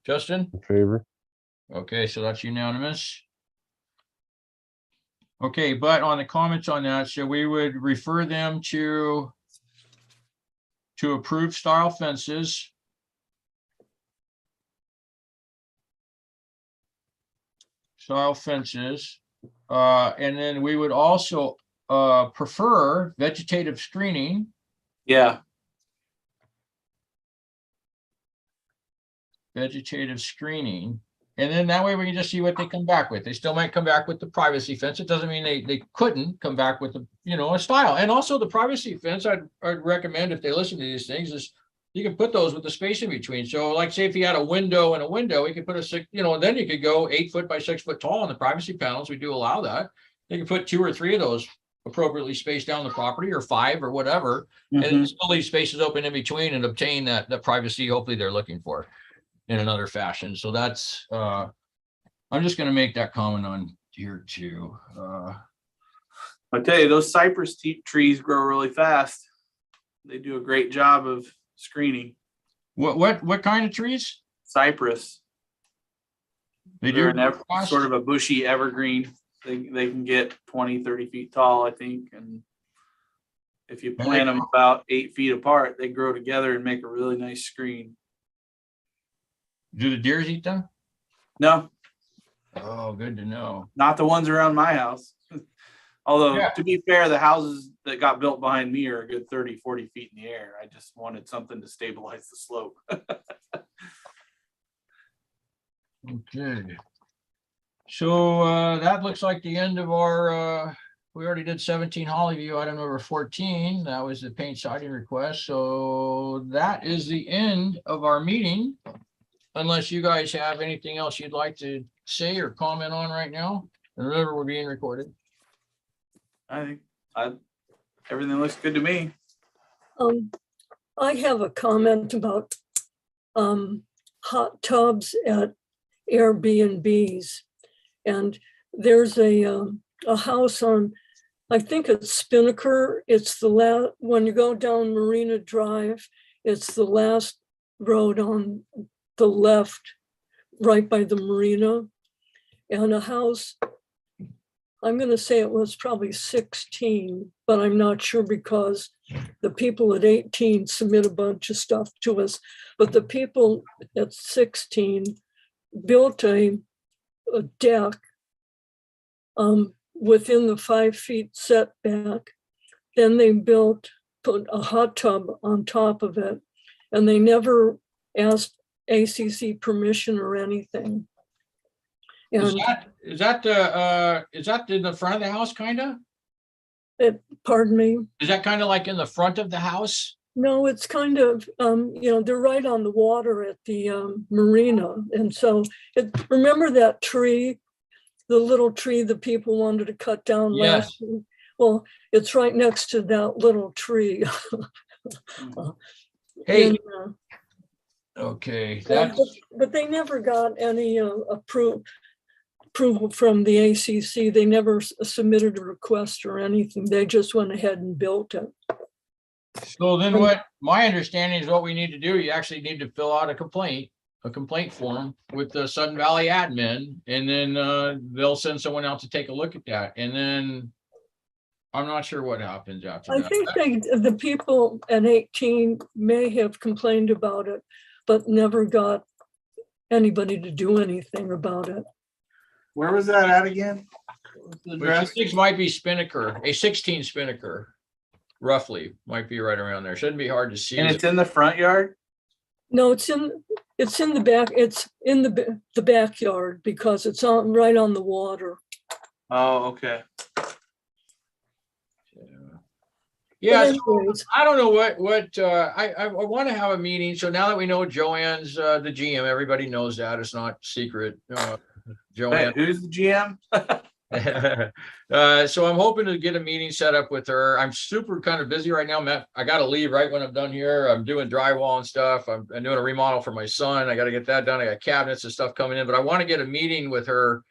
Justin? In favor. Okay, so that's unanimous. Okay, but on the comments on that, so we would refer them to approved style fences. Style fences. And then we would also prefer vegetative screening. Yeah. Vegetative screening. And then that way we can just see what they come back with. They still might come back with the privacy fence. It doesn't mean they couldn't come back with a style. And also the privacy fence, I'd recommend if they listen to these things is you can put those with the space in between. So like say if you had a window and a window, you could put and then you could go 8 foot by 6 foot tall on the privacy panels. We do allow that. You can put 2 or 3 of those appropriately spaced down the property or 5 or whatever. And still leave spaces open in between and obtain that privacy hopefully they're looking for in another fashion. So that's I'm just going to make that comment on here too. I tell you, those cypress trees grow really fast. They do a great job of screening. What kind of trees? Cypress. They They're do sort of a bushy evergreen. They can get 20, 30 feet tall, I think. And if you plant them about 8 feet apart, they grow together and make a really nice screen. Do the deers eat them? No. Oh, good to know. Not the ones around my house. Although, Yeah. to be fair, the houses that got built behind me are a good 30, 40 feet in the air. I just wanted something to stabilize the slope. Okay. So that looks like the end of our, we already did 17 Hollyview, item number 14. That was the paint siding request. So that is the end of our meeting. Unless you guys have anything else you'd like to say or comment on right now. And remember, we're being recorded. I think everything looks good to me. I have a comment about hot tubs at Airbnbs. And there's a house on, I think it's Spinnaker. It's the last, when you go down Marina Drive, it's the last road on the left, right by the marina. And a house, I'm going to say it was probably 16, but I'm not sure because the people at 18 submit a bunch of stuff to us. But the people at 16 built a deck within the 5 feet setback. Then they put a hot tub on top of it, and they never asked ACC permission or anything. Is And that in the front of the house, kind of? pardon me? Is that kind of like in the front of the house? No, it's kind of, they're right on the water at the marina. And so remember that tree, the little tree that people wanted to cut down last Yes. week? Well, it's right next to that little tree. Hey, And, okay, but they never got any approval from the ACC. They never submitted a request or anything. They just went ahead and built it. so then what, my understanding is what we need to do, you actually need to fill out a complaint form with the Sudden Valley admin, and then they'll send someone out to take a look at that. And then I'm not sure what happens after I that. think the people at 18 may have complained about it, but never got anybody to do anything about it. Where was that at again? The Which address? 6 might be Spinnaker, a 16 Spinnaker, roughly, might be right around there. Shouldn't be hard to see. And it's in the front yard? No, it's in the back. It's in the backyard because it's right on the water. Oh, okay. Yeah, But so anyways, I don't know what I want to have a meeting. So now that we know Joanne's the GM, everybody knows that, it's not secret. Joanne. Hey, who's the GM? So I'm hoping to get a meeting set up with her. I'm super kind of busy right now, Matt. I got to leave right when I'm done here. I'm doing drywall and stuff. I'm doing a remodel for my son. I got to get that done. I got cabinets and stuff coming in, but I want to get a meeting with her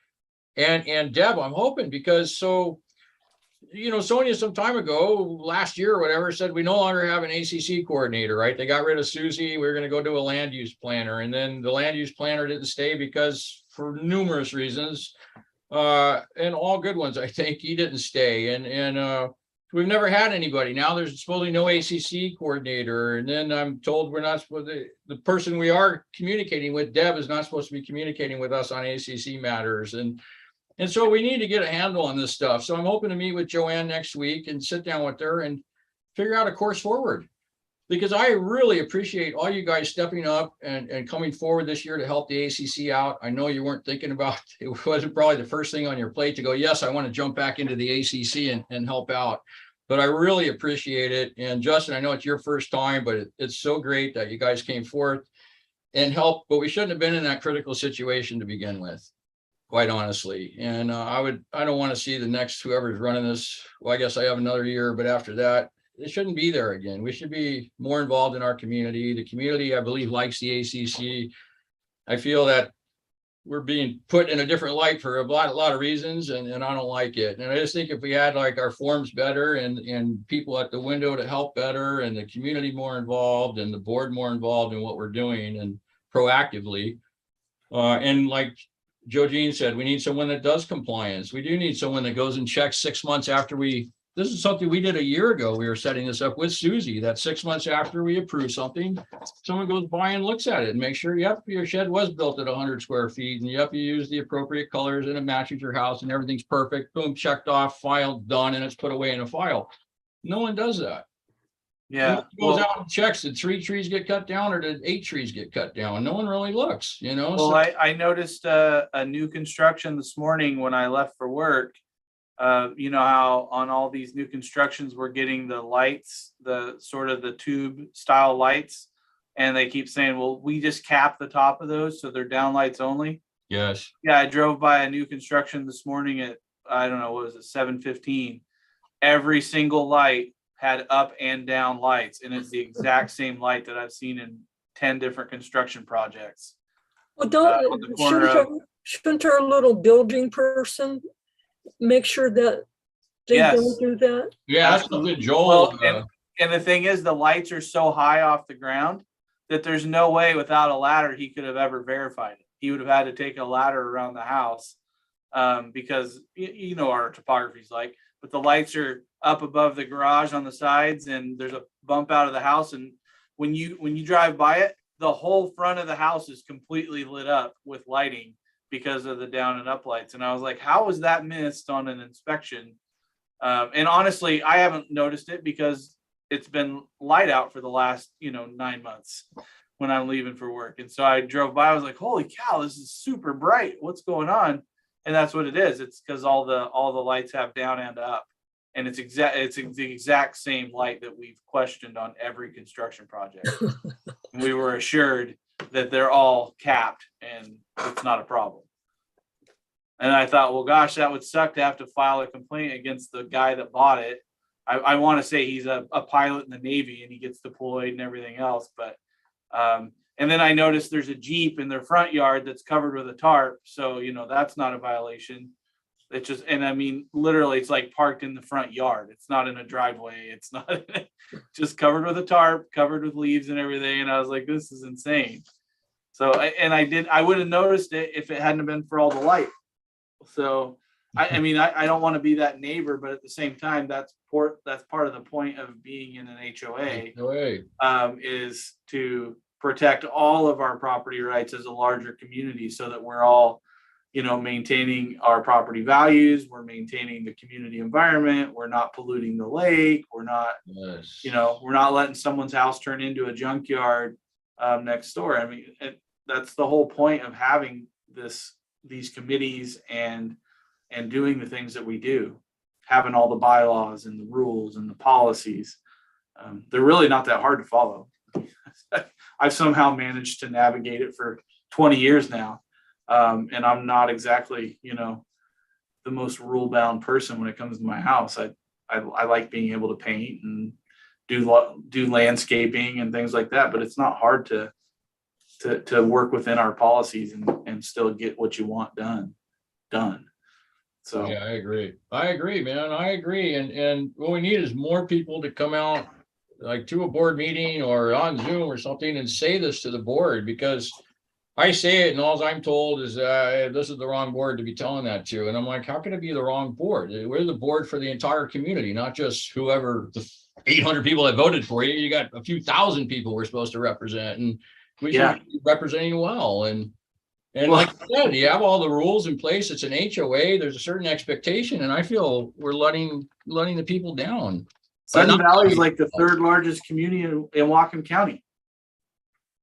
and Deb. I'm hoping because Sonia some time ago, last year or whatever, said we no longer have an ACC coordinator, right? They got rid of Susie. We were going to go to a land use planner, and then the land use planner didn't stay because for numerous reasons, and all good ones, I think. He didn't stay, and we've never had anybody. Now there's supposedly no ACC coordinator, and then I'm told we're not supposed to, the person we are communicating with, Deb, is not supposed to be communicating with us on ACC matters, and so we need to get a handle on this stuff. So I'm hoping to meet with Joanne next week and sit down with her and figure out a course forward. Because I really appreciate all you guys stepping up and coming forward this year to help the ACC out. I know you weren't thinking about, it wasn't probably the first thing on your plate to go, yes, I want to jump back into the ACC and help out. But I really appreciate it. And Justin, I know it's your first time, but it's so great that you guys came forth and helped. But we shouldn't have been in that critical situation to begin with, quite honestly. And I don't want to see the next whoever's running this. Well, I guess I have another year, but after that, it shouldn't be there again. We should be more involved in our community. The community, I believe, likes the ACC. I feel that we're being put in a different light for a lot of reasons, and I don't like it. And I just think if we had like our forms better and people at the window to help better, and the community more involved, and the board more involved in what we're doing and proactively, and like Joe Jean said, we need someone that does compliance. We do need someone that goes and checks 6 months after this is something we did a year ago. We were setting this up with Susie, that 6 months after we approve something, someone goes by and looks at it and makes sure, yep, your shed was built at 100 square feet, and yep, you use the appropriate colors and it matches your house and everything's perfect. Boom, checked off, filed, done, and it's put away in a file. No one does that. Yeah. Goes out and checks, did 3 trees get cut down or did 8 trees get cut down? No one really looks, Well, So I noticed a new construction this morning when I left for work. You know how on all these new constructions, we're getting the lights, the sort of the tube style lights, and they keep saying, well, we just cap the top of those, so they're down lights only. yes. Yeah, I drove by a new construction this morning at, I don't know, what was it, 7:15. Every single light had up and down lights, and it's the exact same light that I've seen in 10 different construction projects. Well, on the corner of- shouldn't our little building person make sure that they Yes. don't do that? Yeah, that's Absolutely. something Joel. Well, and the thing is, the lights are so high off the ground that there's no way without a ladder he could have ever verified it. He would have had to take a ladder around the house, because you know our topography's like, but the lights are up above the garage on the sides, and there's a bump out of the house, and when you drive by it, the whole front of the house is completely lit up with lighting because of the down and up lights. And I was like, how was that missed on an inspection? And honestly, I haven't noticed it because it's been light out for the last, 9 months when I'm leaving for work. And so I drove by, I was like, holy cow, this is super bright. What's going on? And that's what it is. It's because all the lights have down and up. And it's the exact same light that we've questioned on every construction project. And we were assured that they're all capped and it's not a problem. And I thought, well, gosh, that would suck to have to file a complaint against the guy that bought it. I want to say he's a pilot in the Navy and he gets deployed and everything else. But and then I noticed there's a Jeep in their front yard that's covered with a tarp. So, that's not a violation. It's just, and I mean, literally, it's like parked in the front yard. It's not in a driveway. It's not just covered with a tarp, covered with leaves and everything. And I was like, this is insane. So, I would have noticed it if it hadn't been for all the light. So, I mean, I don't want to be that neighbor, but at the same time, that's part of the point of being in an HOA, is to protect all of our property rights as a larger community so that we're all, maintaining our property values, we're maintaining the community environment, we're not polluting the lake, we're not, we're not letting someone's house turn into a junkyard next door. I mean, that's the whole point of having these committees and doing the things that we do, having all the bylaws and the rules and the policies. They're really not that hard to follow. I've somehow managed to navigate it for 20 years now. And I'm not exactly, the most rule bound person when it comes to my house. I like being able to paint and do landscaping and things like that, but it's not hard to work within our policies and still get what you want done. So yeah, I agree, man. I agree. And what we need is more people to come out like to a board meeting or on Zoom or something and say this to the board, because I say it and all I'm told is this is the wrong board to be telling that to. And I'm like, how can it be the wrong board? We're the board for the entire community, not just whoever the 800 people that voted for you. You got a few thousand people we're supposed to represent, and we should be representing well. And like I said, you have all the rules in place. It's an HOA. There's a certain expectation, and I feel we're letting the people down. Sudden Valley is like the third largest community in Whatcom County.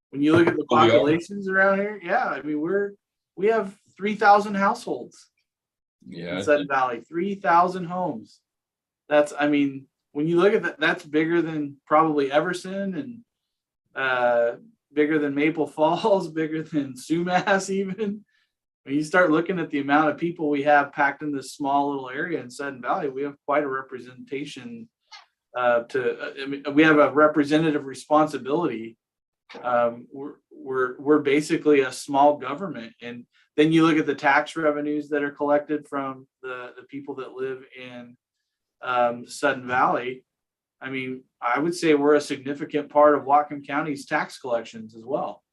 When you look at the populations around here, I mean, we have 3,000 households. In Sudden Valley, 3,000 homes. I mean, when you look at that, that's bigger than probably Everson and bigger than Maple Falls, bigger than Sumas even. When you start looking at the amount of people we have packed in this small little area in Sudden Valley, we have quite a representation. We have a representative responsibility. We're basically a small government, and then you look at the tax revenues that are collected from the people that live in Sudden Valley. I mean, I would say we're a significant part of Whatcom County's tax collections as well.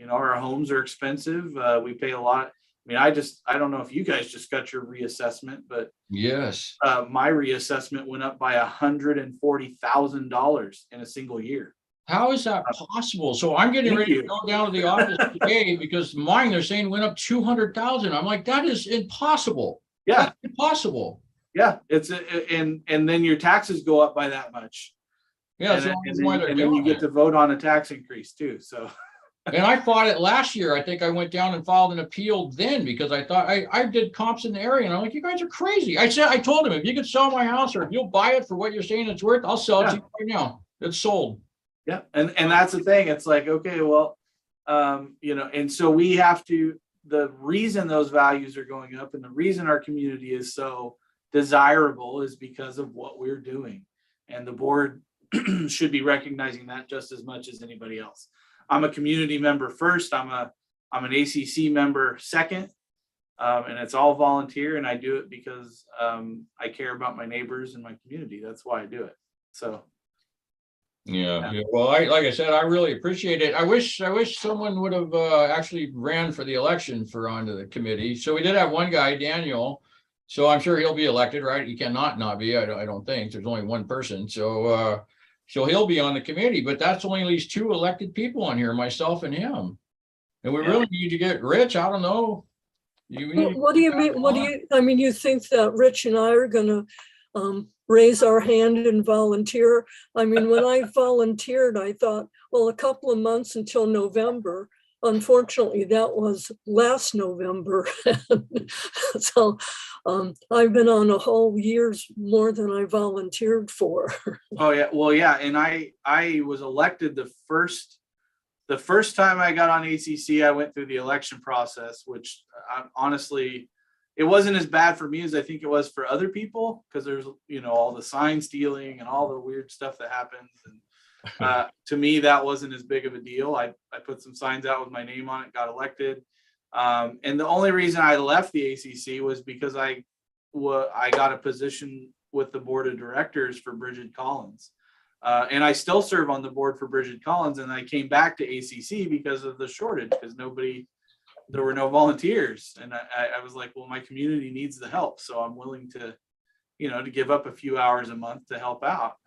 Our homes are expensive. We pay a lot. I mean, I don't know if you guys just got your reassessment, but yes, my reassessment went up by $140,000 in a single year. How is that possible? So I'm getting ready to go down to the office today because mine, they're saying went up 200,000. I'm like, that is impossible. Yeah. That's impossible. Yeah. And then your taxes go up by that much. Yeah. And then you get to vote on a tax increase too. So. And I fought it last year. I think I went down and filed an appeal then because I thought I did comps in the area, and I'm like, you guys are crazy. I told him, if you could sell my house or if you'll buy it for what you're saying it's worth, I'll sell it to you right now. It's sold. Yeah. And that's the thing. It's like, okay, well, and so we have to, the reason those values are going up and the reason our community is so desirable is because of what we're doing. And the board should be recognizing that just as much as anybody else. I'm a community member first. I'm an ACC member second. And it's all volunteer, and I do it because I care about my neighbors and my community. That's why I do it. So. Yeah. Well, like I said, I really appreciate it. I wish someone would have actually ran for the election for onto the committee. So we did have one guy, Daniel. So I'm sure he'll be elected, right? He cannot not be. I don't think there's only one person. So So he'll be on the committee, but that's only leaves 2 elected people on here, myself and him. And we Yeah. really need to get Rich. I don't know. What do you mean? I mean, you think that Rich and I are gonna raise our hand and volunteer? I mean, when I volunteered, I thought, well, a couple of months until November. Unfortunately, that was last November. So I've been on a whole year's more than I volunteered for. Oh yeah, well, yeah, and I was elected the first time I got on ACC. I went through the election process, which honestly, it wasn't as bad for me as I think it was for other people, because there's, you know, all the sign stealing and all the weird stuff that happens. And to me, that wasn't as big of a deal. I put some signs out with my name on it, got elected. And the only reason I left the ACC was because I got a position with the board of directors for Bridget Collins. And I still serve on the board for Bridget Collins, and I came back to ACC because of the shortage, because there were no volunteers. And I was like, well, my community needs the help. So I'm willing to, you know, to give up a few hours a month to help out.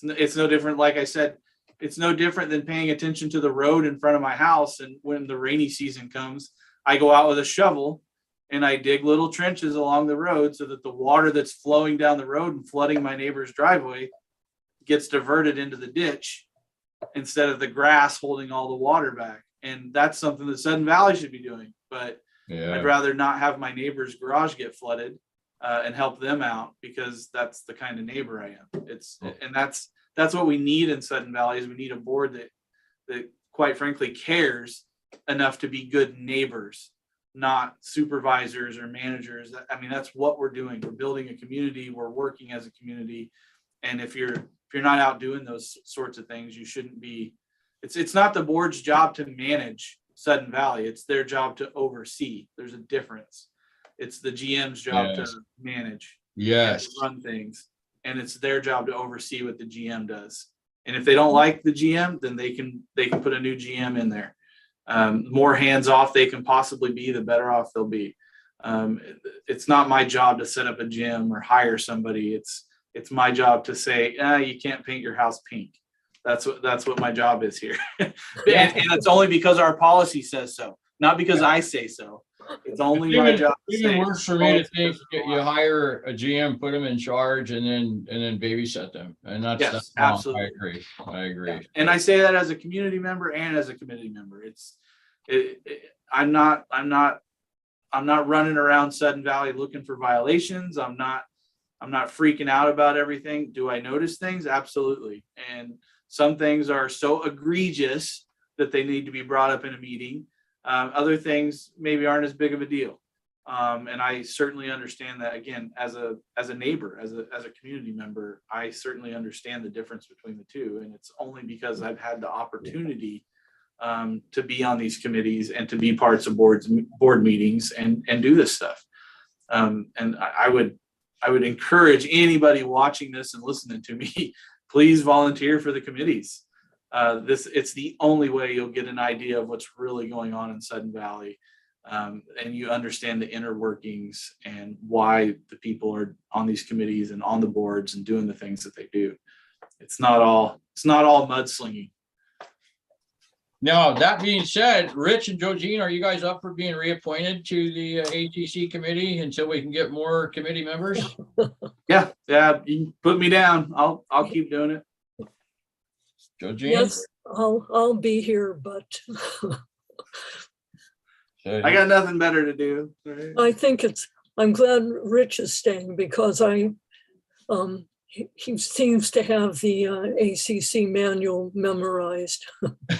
It's no different. Like I said, it's no different than paying attention to the road in front of my house. And when the rainy season comes, I go out with a shovel and I dig little trenches along the road so that the water that's flowing down the road and flooding my neighbor's driveway gets diverted into the ditch instead of the grass holding all the water back. And that's something that Sudden Valley should be doing. But Yeah. I'd rather not have my neighbor's garage get flooded and help them out, because that's the kind of neighbor I am. And that's what we need in Sudden Valley, is we need a board that quite frankly cares enough to be good neighbors, not supervisors or managers. I mean, that's what we're doing. We're building a community. We're working as a community. And if you're not out doing those sorts of things, you shouldn't be. It's not the board's job to manage Sudden Valley. It's their job to oversee. There's a difference. It's the GM's job to manage, and to run things, and it's their job to oversee what the GM does. And if they don't like the GM, then they can put a new GM in there. More hands off they can possibly be, the better off they'll be. It's not my job to set up a gym or hire somebody. It's my job to say, you can't paint your house pink. That's what my job is here. and it's only because our policy says so, not because I say so. It's only my job. Even worse for me to think you hire a GM, put them in charge, and then babysit them. And that's absolutely. I agree. Yeah. And I say that as a community member and as a committee member. I'm not running around Sudden Valley looking for violations. I'm not freaking out about everything. Do I notice things? Absolutely. And some things are so egregious that they need to be brought up in a meeting. Other things maybe aren't as big of a deal. And I certainly understand that. Again, as a neighbor, as a community member, I certainly understand the difference between the two. And it's only because I've had the opportunity to be on these committees and to be parts of board meetings and do this stuff. And I would encourage anybody watching this and listening to me, please volunteer for the committees. It's the only way you'll get an idea of what's really going on in Sudden Valley. And you understand the inner workings and why the people are on these committees and on the boards and doing the things that they do. It's not all mudslinging. Now, that being said, Rich and Joe Jean, are you guys up for being reappointed to the ATC committee until we can get more committee members? Yeah, you can put me down. I'll keep doing it. Joe Jean? Yes, I'll be here, but I got nothing better to do. I think I'm glad Rich is staying, because he seems to have the ACC manual memorized.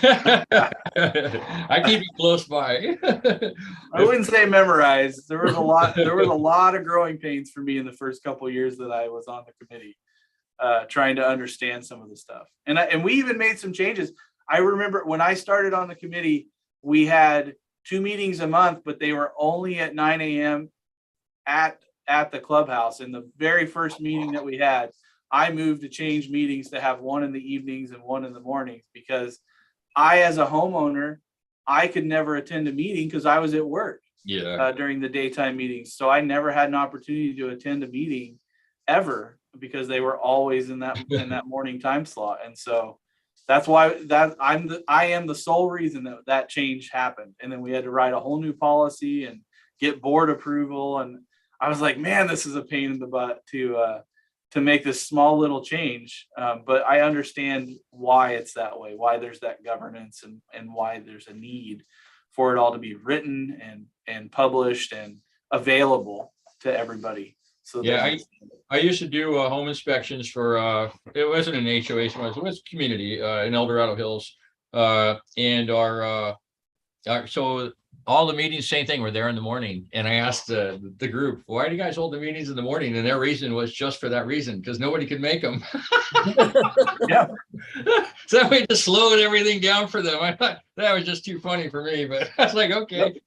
I keep it close by. I wouldn't say memorized. There was a lot of growing pains for me in the first couple of years that I was on the committee, trying to understand some of the stuff. And we even made some changes. I remember when I started on the committee, we had 2 meetings a month, but they were only at 9 a.m. at the clubhouse. In the very first meeting that we had, I moved to change meetings to have one in the evenings and one in the mornings, because I, as a homeowner, I could never attend a meeting because I was at work during the daytime meetings. So I never had an opportunity to attend a meeting ever. because they were always in that morning time slot. And so that's why I am the sole reason that change happened. And then we had to write a whole new policy and get board approval. And I was like, man, this is a pain in the butt to make this small little change. But I understand why it's that way, why there's that governance and why there's a need for it all to be written and published and available to everybody. So Yeah, I used to do home inspections for it wasn't an HOA, it was community in El Dorado Hills. And so all the meetings, same thing, we're there in the morning. And I asked the group, why do you guys hold the meetings in the morning? And their reason was just for that reason, because nobody could make them. Yeah. So that way it just slowed everything down for them. I thought that was just too funny for me, but I was like, okay.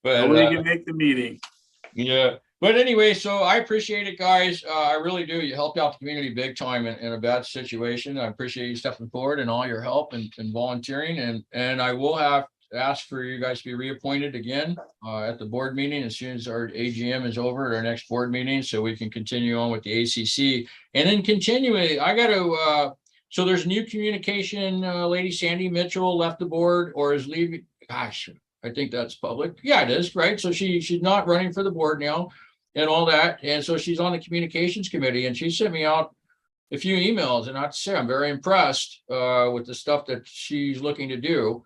But nobody can make the meeting. Yeah. But anyway, so I appreciate it, guys. I really do. You helped out the community big time in a bad situation. I appreciate you stepping forward and all your help and volunteering. And I will have to ask for you guys to be reappointed again at the board meeting as soon as our AGM is over at our next board meeting, so we can continue on with the ACC. And then continuing, I got to, so there's new communication, Lady Sandy Mitchell left the board or is leaving. Gosh, I think that's public. Yeah, it is, right? So she's not running for the board now and all that. And so she's on the communications committee, and she sent me out a few emails, and I have to say, I'm very impressed with the stuff that she's looking to do.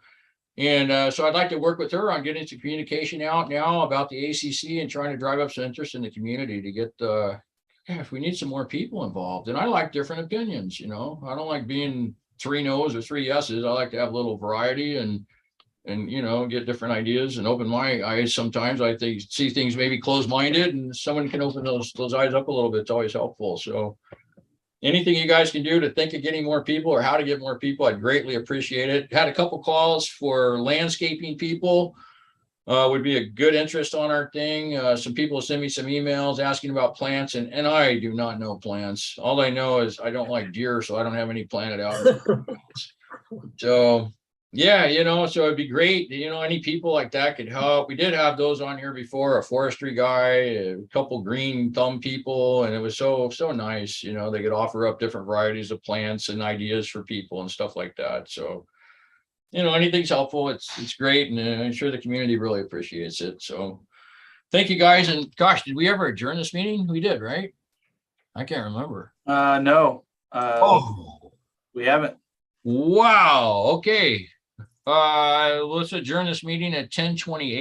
And so I'd like to work with her on getting some communication out now about the ACC and trying to drive up some interest in the community to get, if we need some more people involved. And I like different opinions, I don't like being 3 no's or 3 yeses. I like to have a little variety and get different ideas and open my eyes. Sometimes I see things maybe closed-minded, and someone can open those eyes up a little bit. It's always helpful. So anything you guys can do to think of getting more people or how to get more people, I'd greatly appreciate it. Had a couple calls for landscaping people. Would be a good interest on our thing. Some people send me some emails asking about plants, and I do not know plants. All I know is I don't like deer, so I don't have any planted out. So yeah, so it'd be great. Any people like that could help. We did have those on here before, a forestry guy, a couple green thumb people, and it was so nice. They could offer up different varieties of plants and ideas for people and stuff like that. So, anything's helpful. It's great, and I'm sure the community really appreciates it. So, thank you guys. And gosh, did we ever adjourn this meeting? We did, right? I can't remember. No. We haven't. Wow. Okay. Let's adjourn this meeting at 10:28.